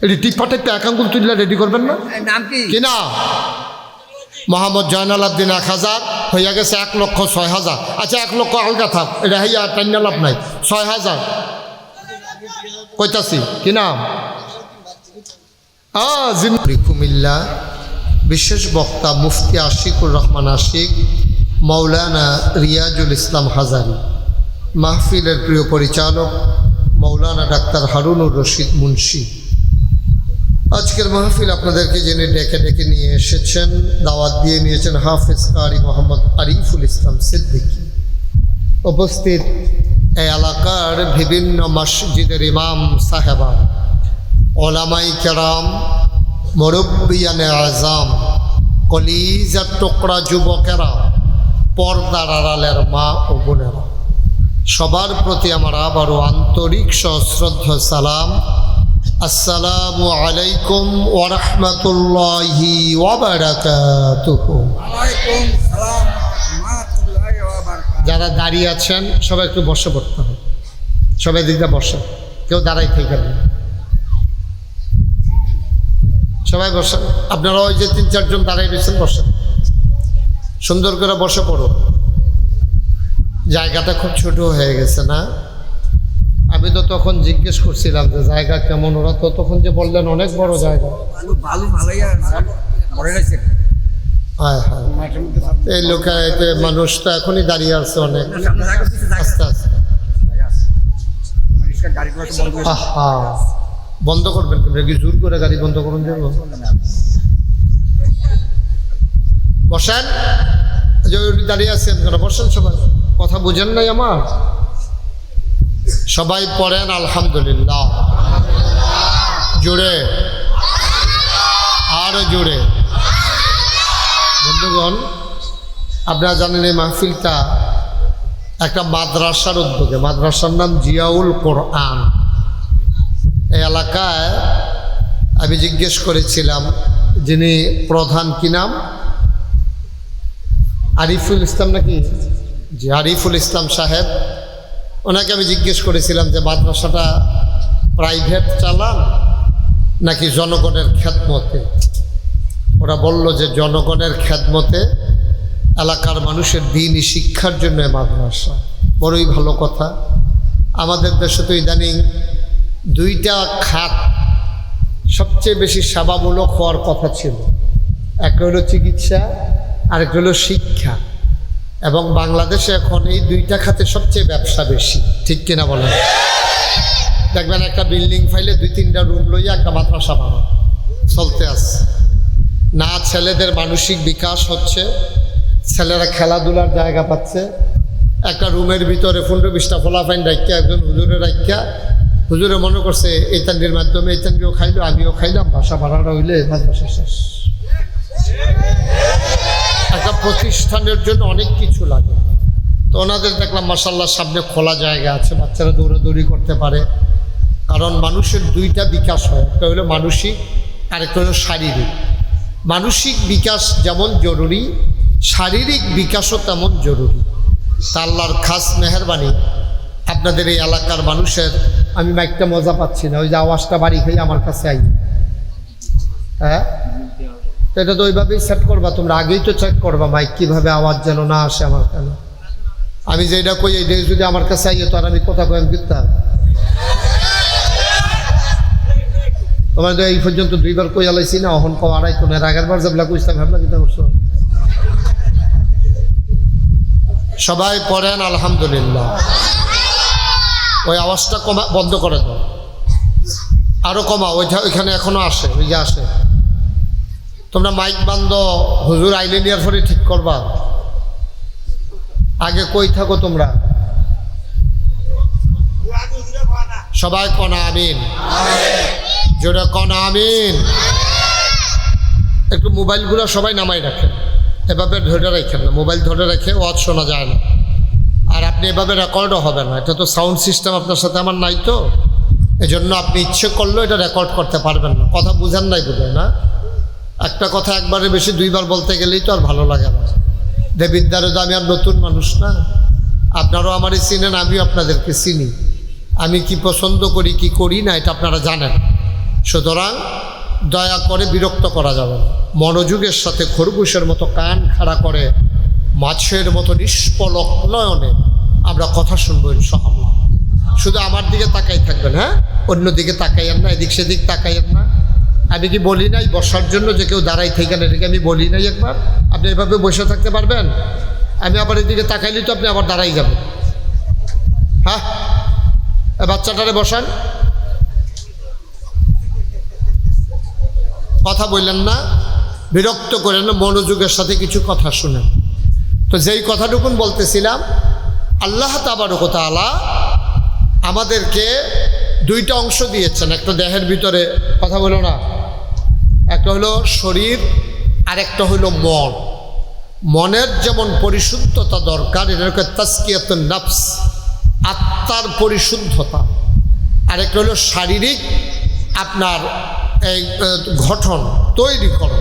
এটি টিপাটে এক আঙ্গুল তুললে রেডি করবেন না? কি না? মোহাম্মদ জয়নাল আবদিন 1,000, হইয়া গেছে 1,06,000। আচ্ছা 1 লক্ষ আলগা থাক, এটা হইয়া টাইনা লাভ নাই। 6,000 কইতাছি। কি নাম? কুমিল্লা বিশেষ বক্তা মুফতি আশিকুর রহমান আশিক, মৌলানা রিয়াজুল ইসলাম হাজারি। মাহফিলের প্রিয় পরিচালক মৌলানা ডাক্তার হারুনুর রশিদ মুন্সি। আজকের মাহফিল আপনাদেরকে যিনি ডেকে ডেকে নিয়ে এসেছেন, দাওয়াত দিয়ে নিয়েছেন হাফেজ কারি মোহাম্মদ আরিফুল ইসলাম সিদ্দিকী। উপস্থিত এই এলাকার বিভিন্ন মসজিদের ইমাম সাহেবান, ওলামাই কেরাম, মুরব্বিয়ানে আজম, কলিজার টুকরা যুবকেরা, পর্দার আড়ালের মা ও বোনেরা, সবার প্রতি আমার আবারও আন্তরিক সশ্রদ্ধ সালাম। আসসালামু আলাইকুম ওয়া রাহমাতুল্লাহি ওয়া বারাকাতুহু। যারা দাঁড়িয়ে আছেন সবাই একটু বসে পড়তে হবে, সবাই দিকটা বসে, কেউ দাঁড়াই থেকে না, সবাই বসেন। আপনারা ওই যে 3-4 জন দাঁড়াই রয়েছেন, বসেন, সুন্দর করে বসে পড়ো। জায়গাটা খুব ছোট হয়ে গেছে না? আমি তো তখন জিজ্ঞেস করছিলাম যে জায়গা কেমন, ওরা তো তখন যে বললেন অনেক বড় জায়গা। হ্যাঁ হ্যাঁ, এই লোকাতে মানুষ তো এখনই দাঁড়িয়ে আছে অনেক। আস্তে আস্তে বন্ধ করবেন, কি জোর করে গাড়ি বন্ধ করুন যাবো? বসেন, দাঁড়িয়ে আছেন কেন? বসেন সবাই, কথা বুঝেন নাই আমার? সবাই পড়েন আলহামদুলিল্লাহ জোরে, আরো জোরে। বন্ধুগণ, আপনারা জানেন এই মাহফিলটা একটা মাদ্রাসার উদ্যোগে, মাদ্রাসার নাম জিয়াউল কোরআন। এই এলাকায় আমি জিজ্ঞেস করেছিলাম যিনি প্রধান, কি নাম? আরিফুল ইসলাম নাকি? জি, আরিফুল ইসলাম সাহেব। ওনাকে আমি জিজ্ঞেস করেছিলাম যে মাদ্রাসাটা প্রাইভেট চালান নাকি জনগণের খেদমতে? ওরা বলল যে জনগণের খেদমতে, এলাকার মানুষের দ্বীনি শিক্ষার জন্য মাদ্রাসা। বড়ই ভালো কথা। আমাদের দেশে তো ইদানিং দুইটা খাত সবচেয়ে বেশি সেবামূলক হওয়ার কথা ছিল, একটা হলো চিকিৎসা, আরেকটা হলো শিক্ষা। এবং বাংলাদেশে এখন এই দুইটা খাতে সবচেয়ে ব্যবসা বেশি, ঠিক কিনা বলেন? দেখবেন একটা বিল্ডিং ফাইলে 2-3টা রুম লইয়া একটা মাদ্রাসা বানানো চলতে আছে। না ছেলেদের মানসিক বিকাশ হচ্ছে, ছেলেরা খেলাধুলার জায়গা পাচ্ছে। একটা রুমের ভিতরে 15-20টা ফলাফাইন রাখিয়া একজন হুজুরে রাখিয়া, হুজুরে মনে করছে এই তান্ডির মাধ্যমে এই তান্ডিও খাইলো, আমিও খাইলাম, বাসা ভাড়াটা হইলে মাদ্রাসা শেষ। একটা প্রতিষ্ঠানের জন্য অনেক কিছু লাগে। তো ওনাদের দেখলাম মাশাআল্লাহ সামনে খোলা জায়গা আছে, বাচ্চারা দৌড়াদৌড়ি করতে পারে। কারণ মানুষের দুইটা বিকাশ হয়, একটা হলো মানসিক, আরেকটা হলো শারীরিক। মানসিক বিকাশ যেমন জরুরি, শারীরিক বিকাশও তেমন জরুরি। তা আল্লাহর খাস মেহেরবানি আপনাদের এই এলাকার মানুষের, আমি মাইকটা মজা পাচ্ছি না, ওই যে আওয়াজটা বাড়ি খেয়ে আমার কাছে আই। হ্যাঁ, তো এটা তো ওইভাবেই সেট করবা, তোমরা আগেই তো চেক করবা মাইক কীভাবে আওয়াজ যেন না আসে আমার কেন। আমি যেটা কই এইটা যদি আমার কাছে আইয়ে তো আর আমি কথা কয়েন দিতাম। তোমার তো এই পর্যন্ত 2বার কই আলাইছি না, অহন কো আড়াই তো না, আগের বার যাবলা কইতাম ভাবলা কিতা করছো। সবাই পড়েন আলহামদুলিল্লাহ। ওই আওয়াজটা কমা, বন্ধ করে দাও, আরো কমা, ওইখানে এখনো আসে, ওই যে আসে। তোমরা মাইক বান্ধ, হুজুর আইলে নিয়ার পরে ঠিক করবা। আগে কই থাকো তোমরা? সবাই কনা আমিন, জোরে কনা আমিন। একটু মোবাইলগুলো সবাই নামাই রাখেন, এভাবে ধরে রাখেন না, মোবাইল ধরে রেখে ওয়াজ শোনা যায় না। আর আপনি এভাবে রেকর্ডও হবে না, এটা তো সাউন্ড সিস্টেম আপনার সাথে আমার নাই, তো এজন্য আপনি ইচ্ছে করলেও এটা রেকর্ড করতে পারবেন না। কথা বুঝেন নাই বোধ হয় না? একটা কথা একবারে বেশি 2বার বলতে গেলেই তো আর ভালো লাগে না। দেবিদ্বারে তো আমি আর নতুন মানুষ না, আপনারাও আমারই চিনেন, আমিও আপনাদেরকে চিনি। আমি কি পছন্দ করি কি করি না এটা আপনারা জানেন। সুতরাং দয়া করে বিরক্ত করা যাবে না। মনোযোগের সাথে খরগোশের মতো কান খাড়া করে মাছের মতো নিষ্পলক নয়নে আমরা কথা শুনবো ইনশাআল্লাহ। শুধু আমার দিকে তাকাই থাকবেন, হ্যাঁ, অন্য দিকে তাকাইয়েন না, এদিক সেদিক তাকাইয়েন না। আমি কি বলি নাই বসার জন্য যে কেউ দাঁড়াই থেকে না, এদিকে আমি বলি নাই একবার? আপনি এভাবে বসে থাকতে পারবেন? আমি আবার এদিকে তাকাইলি তো আপনি আবার দাঁড়াই যাবেন। হ্যাঁ, বাচ্চাটারে বসান, কথা বললেন না, বিরক্ত করেন না, মনোযোগের সাথে কিছু কথা শুনেন। তো যেই কথাটুকুন বলতেছিলাম, আল্লাহ তাবারক ওয়া তাআলা আমাদেরকে 2টা অংশ দিয়েছেন। একটা দেহের ভিতরে, কথা বলো না, একটা হলো শরীর আর একটা হলো মন। মনের যেমন পরিশুদ্ধতা দরকার, এটাকে তাজকিয়াতুন নফস, আত্মার পরিশুদ্ধতা। আরেকটা হলো শারীরিক আপনার এই গঠন তৈরি করো।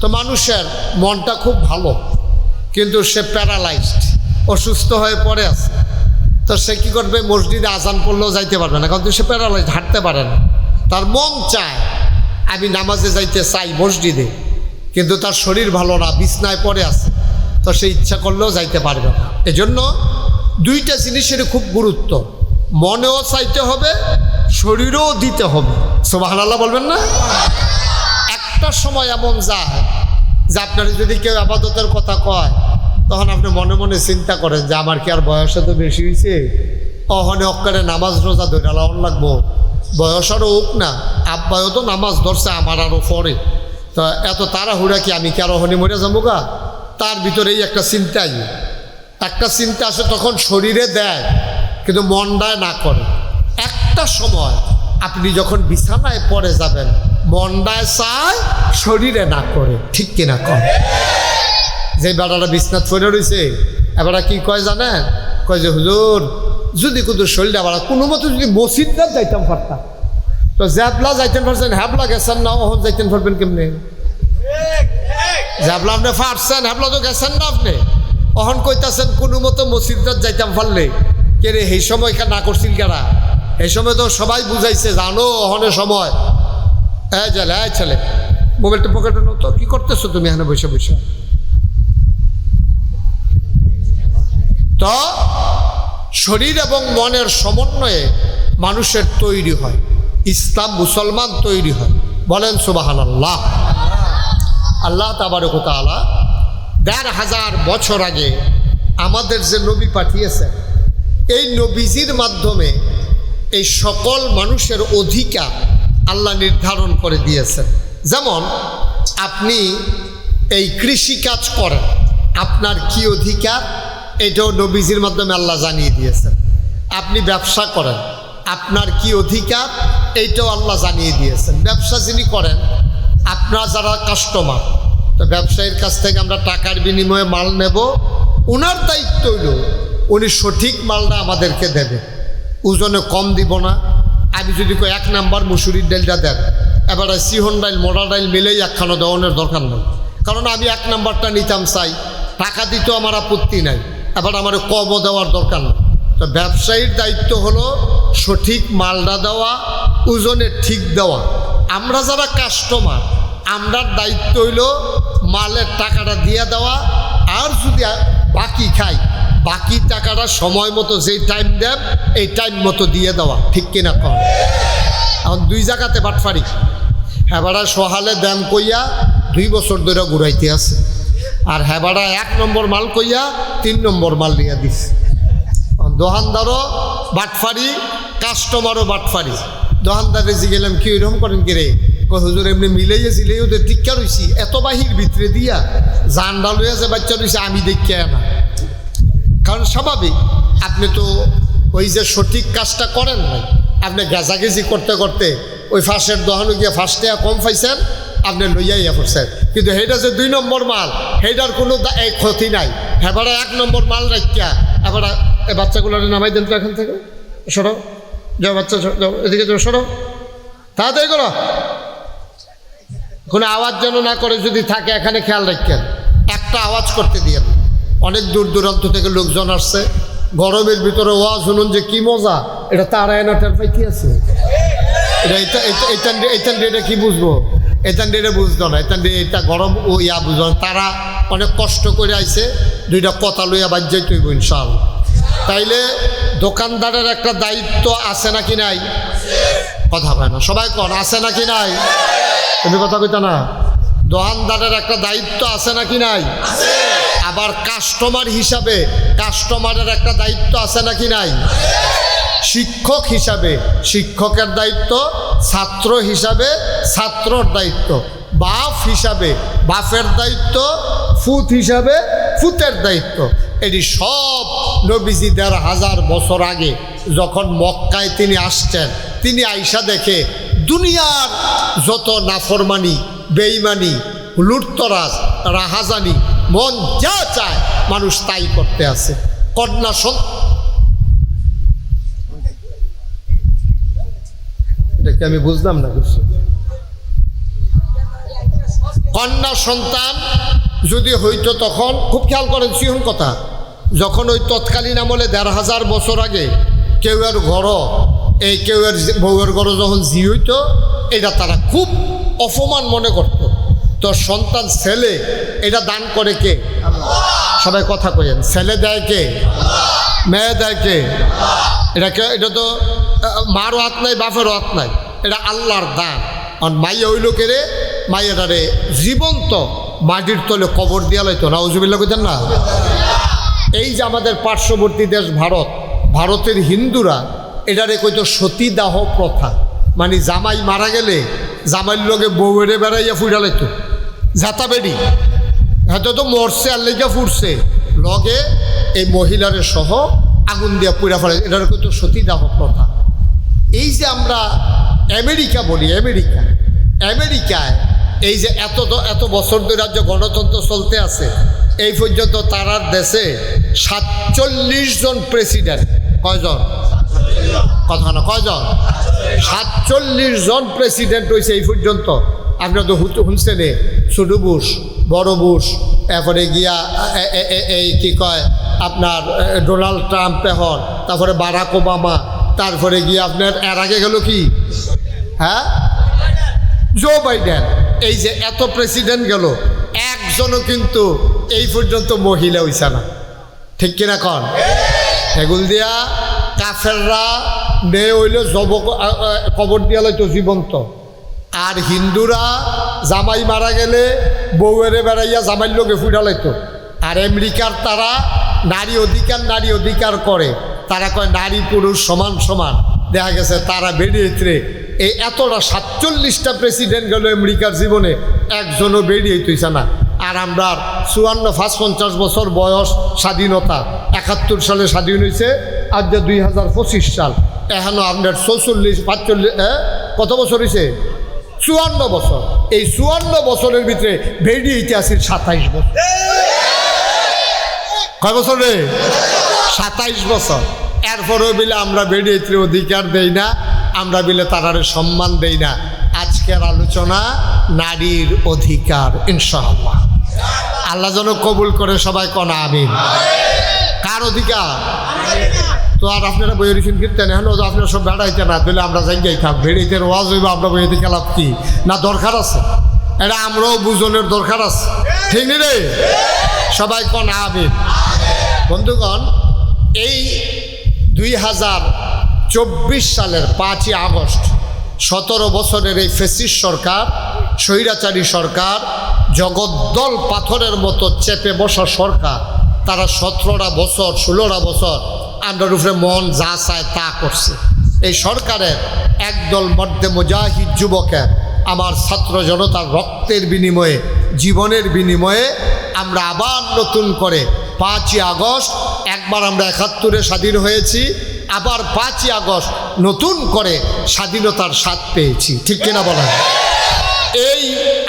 তো মানুষের মনটা খুব ভালো, কিন্তু সে প্যারালাইজড, অসুস্থ হয়ে পড়ে আছে। তো সে কী করবে? মসজিদে আজান পড়লেও যাইতে পারবে না, কারণ সে প্যারালাইজড, হাঁটতে পারে না। তার মন চায় আমি নামাজে যাইতে চাই মসজিদে, কিন্তু তার শরীর ভালো না, বিছনায় পড়ে আছে, তো সে ইচ্ছা করলেও যাইতে পারবে না। এজন্য 2টা জিনিসের খুব গুরুত্ব, মনেও চাইতে হবে, শরীরও দিতে হবে। সুবহানাল্লাহ বলবেন না? একটা সময় এমন যায় যে আপনার যদি কেউ আবাদতের কথা কয়, তখন আপনি মনে মনে চিন্তা করেন যে আমার কি আর বয়সে তো বেশি হয়েছে, অহনে অক্কারে নামাজ রোজা ধরে লাউন লাগবো, বয়স আরও হোক না, আব্বায়ও তো নামাজ ধরছে আমার আরও পরে, তো এত তাড়াহুড়া কি, আমি কি আরো হনে মরে যাবো গা? তার ভিতরেই একটা চিন্তা আসে, তখন শরীরে দেয় কিন্তু মনটায় না করে। একটা সময় আপনি যখন বিছানায় পড়ে যাবেন, মনটায় চায়, শরীরে না করে, ঠিক কিনা কর? যে বেড়াটা বিছনাথ পড়ে রয়েছে, এবারে কি কয় জানেন? কয় যে হুজুর যদি কিন্তু শরীরটা আবার কোনো মতো যদি মসজিদটা যাইতাম পারতাম, তো জ্যাবলা যাইতেন পারছেন, হ্যাবলা গেছেন না, ওহন যাইতেন পারবেন কেমনে? জ্যাবলা আপনি পারছেন, হ্যাবলা তো গেছেন না আপনি, অহন কইতাছেন কোনো মতো মসজিদটা যাইতাম পারলে। কে রে এই সময় না করছিল কারা? এই সময় তো সবাই বুঝাইছে, জানো অহনের সময়। হ্যাঁ জালে, হ্যাঁ ছেলে মোবাইলটা পকেটে নো তো, কি করতেছো তুমি এখানে বসে বসে? তো শরীর এবং মনের সমন্বয়ে মানুষের তৈরি হয়, ইসলাম মুসলমান তৈরি হয়। বলেন সুবহানাল্লাহ। আল্লাহ তাবারক ওয়া তাআলা ১,৫০০ বছর আগে আমাদের যে নবী পাঠিয়েছেন, এই নবীজির মাধ্যমে এই সকল মানুষের অধিকার আল্লাহ নির্ধারণ করে দিয়েছেন। যেমন আপনি এই কৃষিকাজ করেন, আপনার কি অধিকার এটাও নবীজির মাধ্যমে আল্লাহ জানিয়ে দিয়েছেন। আপনি ব্যবসা করেন, আপনার কি অধিকার এইটাও আল্লাহ জানিয়ে দিয়েছেন। ব্যবসা যিনি করেন, আপনারা যারা কাস্টমার, তো ব্যবসায়ীর কাছ থেকে আমরা টাকার বিনিময়ে মাল নেব, ওনার দায়িত্ব হইল উনি সঠিক মালটা আমাদেরকে দেবে, ওজনে কম দিব না। আমি যদি কই ১ নাম্বার মুসুরির ডালটা দেন, এবার সিহন ডাইল মোড়া ডাইল মিলেই একখানো দেওয়ানোর দরকার নেই, কারণ আমি ১ নাম্বারটা নিতাম চাই, টাকা দিতেও আমার আপত্তি নাই, এবার আমার কমও দেওয়ার দরকার নেই। তো ব্যবসায়ীর দায়িত্ব হলো সঠিক মালটা দেওয়া, ওজনে ঠিক দেওয়া। আমরা যারা কাস্টমার, আমরার দায়িত্ব হইল মালের টাকাটা দিয়ে দেওয়া, আর যদি বাকি খাই, বাকি টাকাটা সময় মতো যেই টাইম দেন এই টাইম মতো দিয়ে দেওয়া, ঠিক কিনা কম? এখন 2 জায়গাতে বাটফারি। হেবাড়া সহালে দাম কইয়া 2 বছর ধরে ঘুরাইতে আছে, আর হেবাড়া 1 নম্বর মাল কইয়া 3 নম্বর মাল নিয়ে দিস। দোকানদারও বাটফারি, কাস্টমারও বাটফারি। দোকানদারে জিগেলাম কি ওইরকম করেন কি রে? হুজুর এমনি মিলাইয়াছিল, ওদের টিকা রয়েছি এত বাহির ভিতরে দিয়া জানডা লইয়া যে বাচ্চা রয়েছে আমি দেখিয়া না। কারণ স্বাভাবিক, আপনি তো ওই যে সঠিক কাজটা করেন নাই, আপনি গেজাগেজি করতে করতে ওই ফাঁসের দোকানে গিয়ে ফাঁসটা কম পাইছেন, আপনি লইয়াইয়া করছেন। কিন্তু সেইটা যে 2 নম্বর মাল, সেইটার কোনো ক্ষতি নাই। এবারে 1 নম্বর মাল রাখিয়া এবার এই বাচ্চাগুলো নামাই দেন তো এখান থেকে, সরো যাও বাচ্চা, যাও এদিকে যাও, সরো তাড়াতাড়ি করো, কোনো আওয়াজ যেন না করে, যদি থাকে এখানে খেয়াল রাখেন, একটা আওয়াজ করতে দিয়ে। অনেক দূর দূরান্ত থেকে লোকজন আসছে, গরমের ভিতরে ওয়াজ শুনুন যে কি মজা, এটা তারা এনা টের পাইতে আছে। এটা কি বুঝবো? এতান ডেটে বুঝতো না, এটা গরম ও ইয়া বুঝবো না। তারা অনেক কষ্ট করে আইছে, 2টা কথা লইয়া বাজ্যাই তৈব ইনশাআল্লাহ। তাইলে দোকানদারের একটা দায়িত্ব আছে নাকি নাই? কথা কয় না সবাই, কন আছে নাকি নাই? তুমি কথা কইতা না? দোকানদারের একটা দায়িত্ব আছে নাকি নাই? আবার কাস্টমার হিসাবে কাস্টমারের একটা দায়িত্ব আছে নাকি নাই? শিক্ষক হিসাবে শিক্ষকের দায়িত্ব, ছাত্র হিসাবে ছাত্রর দায়িত্ব, বাপ হিসাবে বাপের দায়িত্ব, ফুত হিসাবে ফুতের দায়িত্ব। এটি সব নবীজি ১,৫০০ বছর আগে যখন মক্কায় তিনি আসছেন, তিনি আইসা দেখে দুনিয়ার যত নাফরমানি, বেঈমানি, লুটতরাজ, রাহাজানি, মন যা চায় মানুষ তাই করতে আছে। কন্যা এটাকে আমি বুঝলাম না কিছু। কন্যা সন্তান যদি হইতো তখন, খুব খেয়াল করেন সিহন কথা, যখন ওই তৎকালীন আমলে ১,৫০০ বছর আগে কেউ এর ঘর, এই কেউ এর বউয়ের ঘর যখন জি হইতো, এটা তারা খুব অপমান মনে করত। তো সন্তান ছেলে, এটা দান করে কে? সবাই কথা কইেন, ছেলে দেয় কে? মেয়ে দেয় কে? এটা তো মারও হাত নাই, বাপেরও হাত নাই, এটা আল্লাহর দান। আর মাইয়া হইল কে রে? মাইয়াটারে জীবন্ত মাটির তলে কবর দিয়া লাইতো, নাউজুবিল্লাহ কইতেন না? এই যে আমাদের পার্শ্ববর্তী দেশ ভারত, ভারতের হিন্দুরা এটারে কইতো সতীদাহ প্রথা, মানে জামাই মারা গেলে জামাইয়ের লগে বউয়েরে বেড়াইয়া ফুটা লাইতো, জাতা বেড়ি হয়তো তো মরছে আর লেগা ফুটছে, লগে এই মহিলারে সহ আগুন দিয়া পুড়া ফেলে, এটারে কইতো সতীদাহ প্রথা। এই যে আমরা আমেরিকা বলি, আমেরিকায় এই যে এত বছর ধরে যে গণতন্ত্র চলতে আছে, এই পর্যন্ত তারার দেশে 47 জন প্রেসিডেন্ট, কয়জন? কথা না, কয়জন? 47 জন প্রেসিডেন্ট হয়েছে এই পর্যন্ত। আপনার তো শুনছেন, ছোট বুশ, বড় বুশ, এরপরে গিয়া এই কি কয় আপনার ডোনাল্ড ট্রাম্প, এখন তারপরে বারাক ওবামা, তারপরে গিয়ে আপনার এর আগে গেল কি, হ্যাঁ, জো বাইডেন। এই যে এত প্রেসিডেন্ট গেল, একজনও কিন্তু এই পর্যন্ত মহিলা হইছে না, ঠিক কিনা কন? এগুল দিয়া কাফেররা মেয়ে হইলে কবর দিয়া লইতো জীবন্ত, আর হিন্দুরা জামাই মারা গেলে বউয়েরে বেড়াইয়া জামাইর লোকে ফুটা লাইতো। আর আমেরিকার তারা নারী অধিকার করে, তারা কয় নারী পুরুষ সমান সমান। দেখা গেছে তারা বেরিয়েছে এই এতটা 47টা প্রেসিডেন্ট গেল আমেরিকার জীবনে, একজনও বেরিয়ে তুইছে না। আর আমরা 54-50 বছর বয়স স্বাধীনতা, 71 সালে স্বাধীন হয়েছে, আজ যে 2025 সাল, এখনো আপনার 45 কত বছর হয়েছে? 54 বছর। এই 54 বছরের ভিতরে বেরিয়ে আসির 27 বছর। কয় বছর রে? 27 বছর। এরপরেও বিলে আমরা বেরিয়ে অধিকার দেই না, আমরা বিলে তারারে সম্মান দেই না। আজকের আলোচনা নারীর অধিকার, ইনশাআল্লাহ আল্লাহ যেন কবুল করে, সবাই কনা আমিন। কার অধিকার? তো আর আপনারা বইয়ের কীর্তেন এখন আপনারা সব বেড়াইতে না দিলে আমরা জায়গায় থাক, বেড়াইতে ওয়াজ হইব, আমরা বইয়ে দিকে লাভ কি না? দরকার আছে, এটা আমরাও বুঝনের দরকার আছে, ঠিক নি রে? সবাই কনা আমিন। বন্ধুগণ, এই 2024 সালের 5ই আগস্ট 17 বছরের এই ফেসিস্ট সরকার, স্বৈরাচারী সরকার, জগদ্দল পাথরের মতো চেপে বসা সরকার, তারা 17টা বছর 16টা বছর আমরার উপরে মন যা চায় তা করছে। এই সরকারের একদল মধ্যে মুজাহিদ যুবকের, আমার ছাত্র জনতার রক্তের বিনিময়ে, জীবনের বিনিময়ে আমরা আবার নতুন করে 5ই আগস্ট, একবার আমরা 71-এ স্বাধীন হয়েছি, আবার 5ই আগস্ট নতুন করে স্বাধীনতার স্বাদ পেয়েছি, ঠিক কিনা বলেন? এই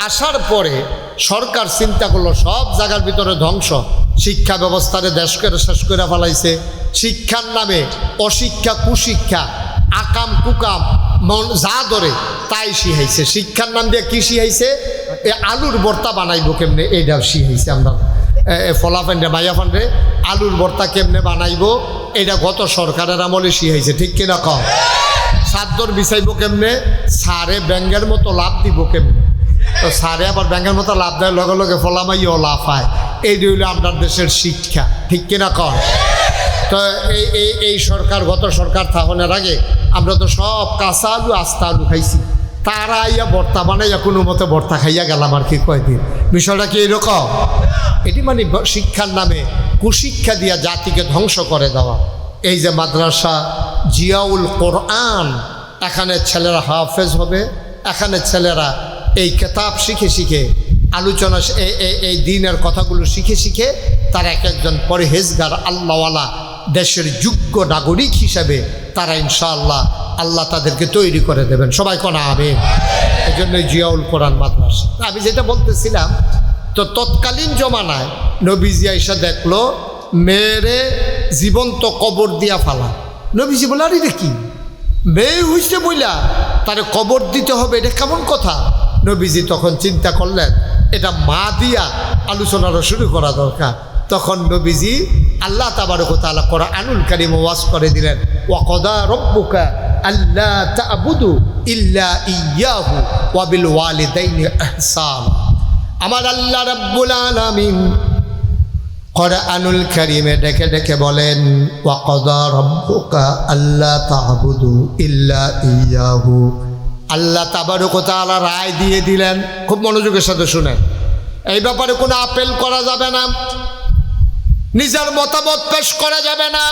আসার পরে সরকার চিন্তা করলো সব জায়গার ভিতরে ধ্বংস, শিক্ষা ব্যবস্থারে দেশ করে শেষ করে ফেলাইছে। শিক্ষার নামে অশিক্ষা, কুশিক্ষা, আকাম কুকাম মন যা ধরে তাই শিখাইছে। শিক্ষার নাম দিয়ে কি শিখাইছে? এ আলুর ভর্তা বানাইবো কেমনে, এইটা শিখাইছে। আমরা ফলাফান্ডে মাইয়াফান্ডে আলুর ভর্তা কেমনে বানাইবো, এটা গত সরকারের আমলে শিখাইছে, ঠিক কিনা কম? সাদ্দর বিছাইব কেমনে, সারে ব্যাঙ্গের মতো লাভ দিব কেমনে, তো সারে আবার ব্যাঙ্গের মতো লাভ দেয়, লগে লগে ফলামাইও লাভ হয়। এই হইল আপনার দেশের শিক্ষা, ঠিক কিনা কম? তো এই সরকার, গত সরকার থাকনের আগে আমরা তো সব কাঁচা আলু আস্তা আলু খাইছি, তারা আইয়া ভর্তা বানাইয়া কোনো মতে ভর্তা খাইয়া গেলাম আর কি কয়দিন। বিষয়টা কি এরকম? এটি মানে শিক্ষার নামে কুশিক্ষা দিয়া জাতিকে ধ্বংস করে দেওয়া। এই যে মাদ্রাসা জিয়াউল কোরআন, এখানে ছেলেরা হাফেজ হবে, এখানে ছেলেরা এই কেতাব শিখে শিখে আলোচনা, এই দিনের কথাগুলো শিখে শিখে তারা এক একজন পরহেজগার আল্লাহওয়ালা দেশের যোগ্য নাগরিক হিসাবে তারা ইনশাআল্লাহ আল্লাহ তাদেরকে তৈরি করে দেবেন, সবাই কনা আমিন। এই জন্যই জিয়াউল কোরআন মাদ্রাসা। আমি যেটা বলতেছিলাম, তো তৎকালীন জমানায় নবীজি আইসা দেখলো মেয়েরে জীবন্ত কবর দিয়া ফালা। নবীজি বলে, আরে দেখি মেয়ে হইছে বইলা তারে কবর দিতে হবে, এটা কেমন কথা? নবীজি তখন চিন্তা করলেন এটা মা দিয়া আলোচনারও শুরু করা দরকার। তখন নবীজি আল্লাহ তাবারক ওয়া তাআলা কোরআনুল কারীম ওয়াজ করে দিলেন, ওয়া কদা রব্বুকা আল্লা তা'বুদু ইল্লা ইয়্যাহু ওয়া বিল ওয়ালিদাইনি ইহসানা। আমার আল্লাহ রাব্বুল আলামিন কোরআনুল কারীমে ডেকে ডেকে বলেন, ওয়া কদা রব্বুকা আল্লা তা'বুদু ইল্লা ইয়্যাহু। আল্লাহ তাবারক ওয়া তাআলা রায় দিয়ে দিলেন, খুব মনোযোগের সাথে শুনেন। এই ব্যাপারে কোনো আপেল করা যাবে না, নিজের মতামত পেশ করা যাবে না,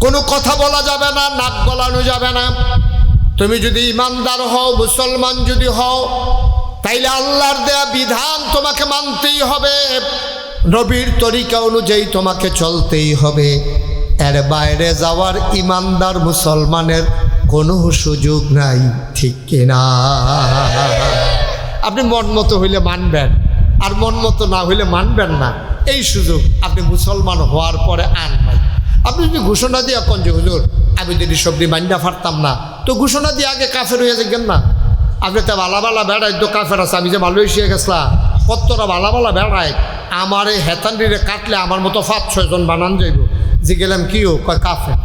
কোনো কথা বলা যাবে না, নাক গলানো যাবে না। তুমি যদি ইমানদার হও, মুসলমান যদি হও, তাইলে আল্লাহর দেয়া বিধান তোমাকে মানতেই হবে, নবীর তরিকা অনুযায়ী তোমাকে চলতেই হবে। এর বাইরে যাওয়ার ইমানদার মুসলমানের কোনো সুযোগ নাই, ঠিক কিনা? আপনি মন মতো হইলে মানবেন, আর মন মতো না হইলে মানবেন না, এই সুযোগ আপনি মুসলমান হওয়ার পরে আন নাই। আপনি যদি ঘোষণা দিয়ে কোন যে হুজুর আমি যদি সবজি মাইন্ডা ফারতাম না, তো ঘোষণা দিয়ে আগে কাফের হয়ে যাবেন না। আপনি তো ভালা ভালা বেড়াই তো কাফের আছে। আমি যে মালয়েশিয়া গেছিলাম, কতটা ভালা ভালা বেড়াই, আমার এই হেতান্ডিরে কাটলে আমার মতো 5-6 জন বানান যাইব। যে গেলাম কিও কয় কাফের,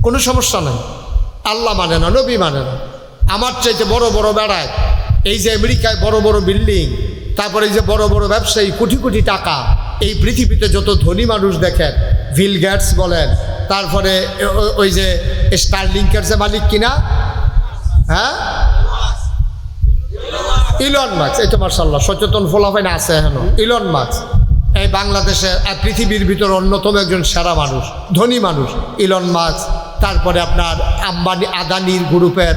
কোনো সমস্যা নাই, আল্লাহ মানে না, নবী মানে না। আমার চাইতে বড় বড় বেড়ায়, এই যে আমেরিকায় বড় বড় বিল্ডিং, তারপরে এই যে বড় বড় ব্যবসায়ী, কোটি কোটি টাকা, এই পৃথিবীতে যত ধনী মানুষ দেখেন বিল গেটস বলেন, তারপরে ওই যে স্টারলিংকের যে মালিক কিনা, হ্যাঁ, ইলন মাস্ক। এই তো মাশাআল্লাহ সচেতন ফলাফল আছে এখনো। ইলন মাস্ক এই বাংলাদেশের পৃথিবীর ভিতর অন্যতম একজন সেরা মানুষ, ধনী মানুষ ইলন মাস্ক। তারপরে আপনার আম্বানি, আদানির গ্রুপের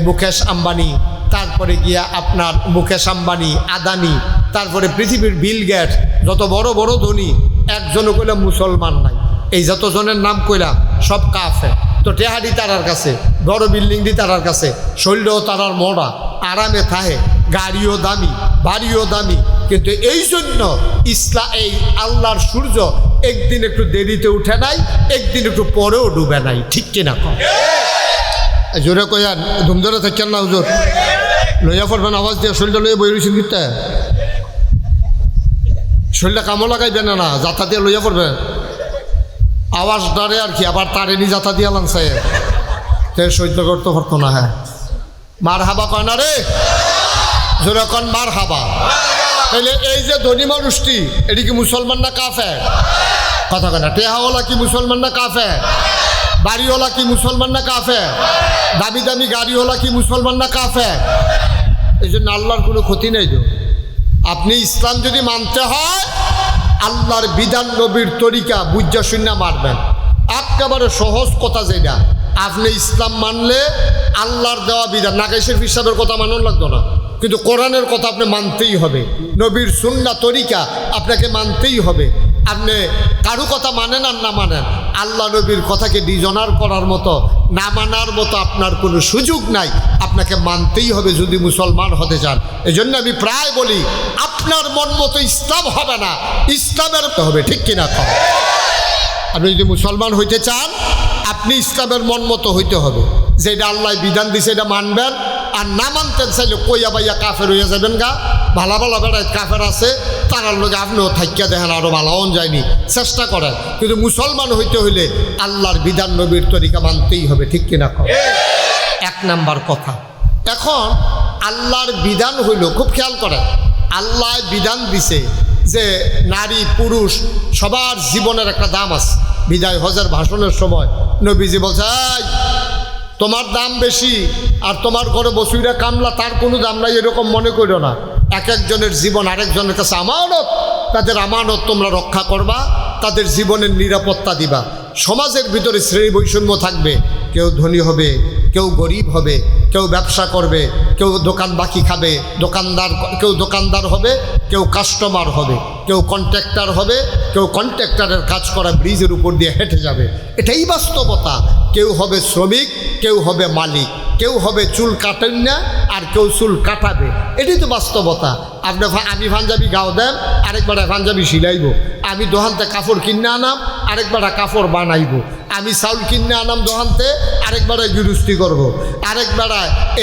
মুকেশ আম্বানি, তারপরে গিয়া আপনার মুকেশ আম্বানি, আদানি, তারপরে পৃথিবীর বিল গেটস, যত বড় বড় ধনী একজনও কইলাম মুসলমান নাই। এই যতজনের নাম কইলাম সব কাফের। তো টেহারি তারার কাছে, বড় বিল্ডিং দি তারার কাছে, শৈলও তারার মোড়া, আরামে থাহে, গাড়িও দামি, বাড়িও দামি। কিন্তু এই জন্য এই আল্লাহর সূর্য একদিন একটু দেরিতে উঠে নাই, একদিন একটু পরেও ডুবে নাই। ঠিক কিনা কম? জোরে কয়ান, ধুমধরে থাকেন না হুজুর, লইয়া পড়বেন আওয়াজ দিয়ে। শরীরটা লইয়া বই রয়েছেন কিতা, শরীরটা কামও লাগাইবেন না, যাতা দিয়ে লইয়া পড়বেন। আওয়াজ ডারে আর কি, আবার তারেনি যাতা দিয়ে লানছে, তে সহ্য করতে পারতো না। হ্যাঁ, মার হাবা কয় না রে, জোরে কন মার হাবা। তাহলে এই যে ধনী মানুষটি, এটি কি মুসলমান না কাফের? কথা কয় না। টেহাওয়ালা কি মুসলমান না কাফের? বাড়িওয়ালা কি মুসলমান না কাফের? দামি দামি গাড়িওয়ালা কি মুসলমান না কাফের? এই জন্য আল্লাহর কোনো ক্ষতি নেই। তো আপনি ইসলাম যদি মানতে হয়, আল্লাহর বিধান নবীর তরিকা বুঝা শূন্য মারবেন। একেবারে সহজ কথা যেটা, আপনি ইসলাম মানলে আল্লাহর দেওয়া বিধান, নাকাইশের হিসাবের কথা মানন লাগতো না, কিন্তু কোরআনের কথা আপনি মানতেই হবে, নবীর সুন্নাহ তরিকা আপনাকে মানতেই হবে। আপনি কারো কথা মানেন আর না মানেন, আল্লাহ নবীর কথাকে ডিজনার করার মতো, না মানার মতো আপনার কোনো সুযোগ নাই। আপনাকে মানতেই হবে যদি মুসলমান হতে চান। এই জন্য আমি প্রায় বলি, আপনার মন মতো ইসলাম হবে না, ইসলামের হবে। ঠিক কিনা কম? আপনি যদি মুসলমান হইতে চান, আপনি ইসলামের মন মতো হইতে হবে। যেটা আল্লাহ বিধান দিছে এটা মানবেন, আর না মানতেন চাইলে কইয়া বাইয়া কাফের হইয়া যাবেন গা। ভালো ভালো বেড়ায় কাফের আছে, তারার লোক আপনিও থাকিয়া দেখেন, আরও ভালো হন যায়নি, চেষ্টা করেন। কিন্তু মুসলমান হইতে হইলে আল্লাহর বিধান নবীর তরিকা মানতেই হবে। ঠিক কিনা কম? এক নাম্বার কথা। এখন আল্লাহর বিধান হইল, খুব খেয়াল করেন, আল্লাহ বিধান দিছে যে নারী পুরুষ সবার জীবনের একটা দাম আছে। বিদায় হজের ভাষণের সময় নবীজি বলছে, তোমার দাম বেশি আর তোমার ঘরে বসুইরা কামলা, তার কোনো দাম নাই, এরকম মনে করো না। এক একজনের জীবন আরেকজনের কাছে আমানত, তাদের আমানত তোমরা রক্ষা করবা, তাদের জীবনের নিরাপত্তা দিবা। সমাজের ভিতরে শ্রেণী বৈষম্য থাকবে, কেউ ধনী হবে, কেউ গরিব হবে, কেউ ব্যবসা করবে, কেউ দোকান বাকি খাবে, কেউ দোকানদার হবে, কেউ কাস্টমার হবে, কেউ কন্ট্রাক্টর হবে, কেউ কন্ট্রাক্টরের কাজ করা ব্রিজের উপর দিয়ে হেঁটে যাবে। এটাই বাস্তবতা। কেউ হবে শ্রমিক, কেউ হবে মালিক, কেউ হবে চুল কাটেন না আর কেউ চুল কাটাবে। এটাই তো বাস্তবতা। আমি পাঞ্জাবি গাও দেন, আরেকবার পাঞ্জাবি সিলাইব। আমি দোহানতে কাপড় কিনে আনাম, আরেকবার কাপড় বানাইব। আমি চাউল কিনে আনাম দোহানতে, আরেকবার গৃহস্থী করব, আরেকবার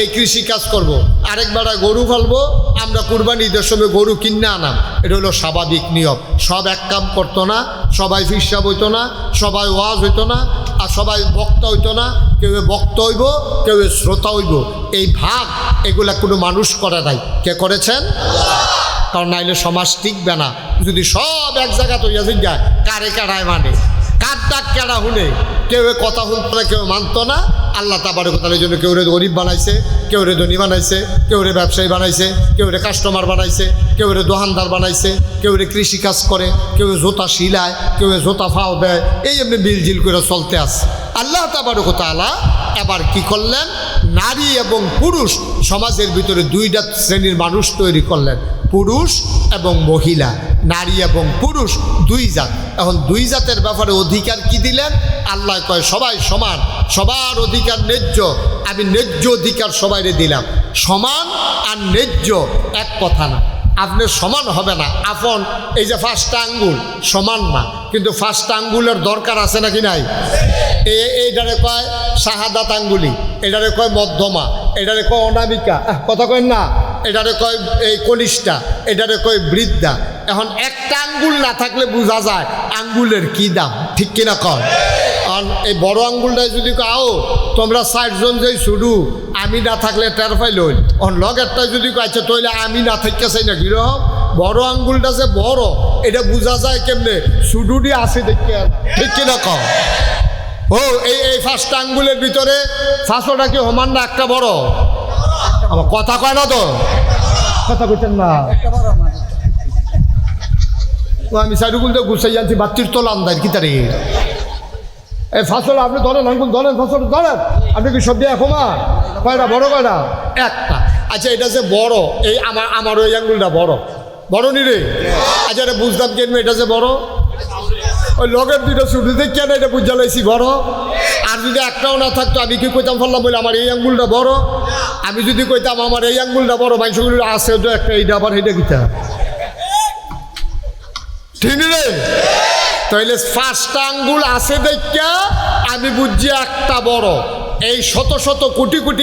এই কৃষি কাজ করব, আরেকবার গরু ফেলবো। আমরা কুরবানি ঈদের সময় গরু কিনে আনাম। এটা হলো স্বাভাবিক নিয়ম। সব এক কাম করতো না, সবাই ফিসাব হইতো না, সবাই ওয়াজ হইতো না, আর সবাই বক্তা হইতো না। কেউ বক্তা হইব, কেউ শ্রোতা হইব। এই ভাগ এগুলা কোনো মানুষ করে নাই। কে করেছেন? কারণ নাইলে সমাজ টিকবে না। যদি সব এক জায়গা তৈরি যায়, কারে কারায় মানে, কার ডাক কেনা শুনে, কেউ কথা শুনতো না, কেউ মানতো না। আল্লাহ তাবারক ওয়া তাআলার জন্য কেউ রে গরিব বানাইছে, কেউ রে ধনী বানাইছে, কেউ রে ব্যবসায়ী বানাইছে, কেউ রে কাস্টমার বানাইছে, কেউ রে দোকানদার বানাইছে, কেউ রে কৃষিকাজ করে, কেউ জোতা শিলায়, কেউ জোতা ফাও দেয়। এই এমনি মিলজিল করে চলতে আছে। আল্লাহ তাবারক ওয়া তাআলা এবার কি করলেন? নারী এবং পুরুষ সমাজের ভিতরে দুইটা শ্রেণীর মানুষ তৈরি করলেন, পুরুষ এবং মহিলা। নারী এবং পুরুষ দুই জাত। এখন দুই জাতের ব্যাপারে অধিকার কি দিলেন? আল্লাহ কয় সবাই সমান, সবার অধিকার ন্যায্য। আমি ন্যায্য অধিকার সবাইরে দিলাম। সমান আর ন্যায্য এক কথা না। আপনার সমান হবে না। আপন এই যে 5টা আঙ্গুল সমান না, কিন্তু 5টা আঙ্গুলের দরকার আছে নাকি নাই? এইটারে কয় শাহাদাত আঙ্গুলি, এটারে কয় মধ্যমা, এটারে কয় অনামিকা, কথা কয় না, এটারে কয় এই কনিষ্ঠা, এটারে কয় বৃদ্ধা। এখন একটা আঙ্গুল না থাকলে বোঝা যায় আঙ্গুলের কি দাম। ঠিক কিনা কয়? কারণ এই বড় আঙ্গুলটাই যদি আও তোমরা 60 জন যেই শুরু, আমি না থাকলে টের পাইল। লগেরটাই যদি কয়েছে তৈলে আমি না থাকতে চাই না, কিরকম বড় আঙ্গুলটা যে বড় এটা বোঝা যায় কেমনে সুডুডি আছে দেখতে ঠিক কিনা কম ও এই ফার্স্ট আঙ্গুলের ভিতরে ফাঁসোটা কি সমান না একটা বড় আমার কথা কয় না তো কথা কইতেন না একটা বড় আমার ও আমি সাইডুগুল দিয়ে গুছাই জানছি বাচ্চির তোলা আন্দাজ কি তারি এই ফাঁসল আপনি ধরেন আঙ্গুল ধরেন ফাঁসল ধরেন আপনি কি সব দিয়ে ক্ষমা কয়টা বড় কয়টা একটা আচ্ছা এটা যে বড় এই আমার ওই আঙ্গুলটা বড় বড় নি রে আচ্ছা এটা বুঝলাম কেন এটা যে বড় ওই লগের দুটো ছুটি দেখি না এটা বুঝা লাইছি বড় আর যদি একটাও না থাকতো আমি কি কইতাম ফেললাম বলে আমার এই আঙ্গুলটা বড় আমি যদি কইতাম আমার এই আঙ্গুলটা বড় মানুষগুলো আছে তো একটা এইটা আবার এইটা কিতা ঠিক রে তাইলে ফার্স্ট আঙ্গুল আছে দেখা আমি বুঝছি একটা বড় এই শত শত কোটি কোটি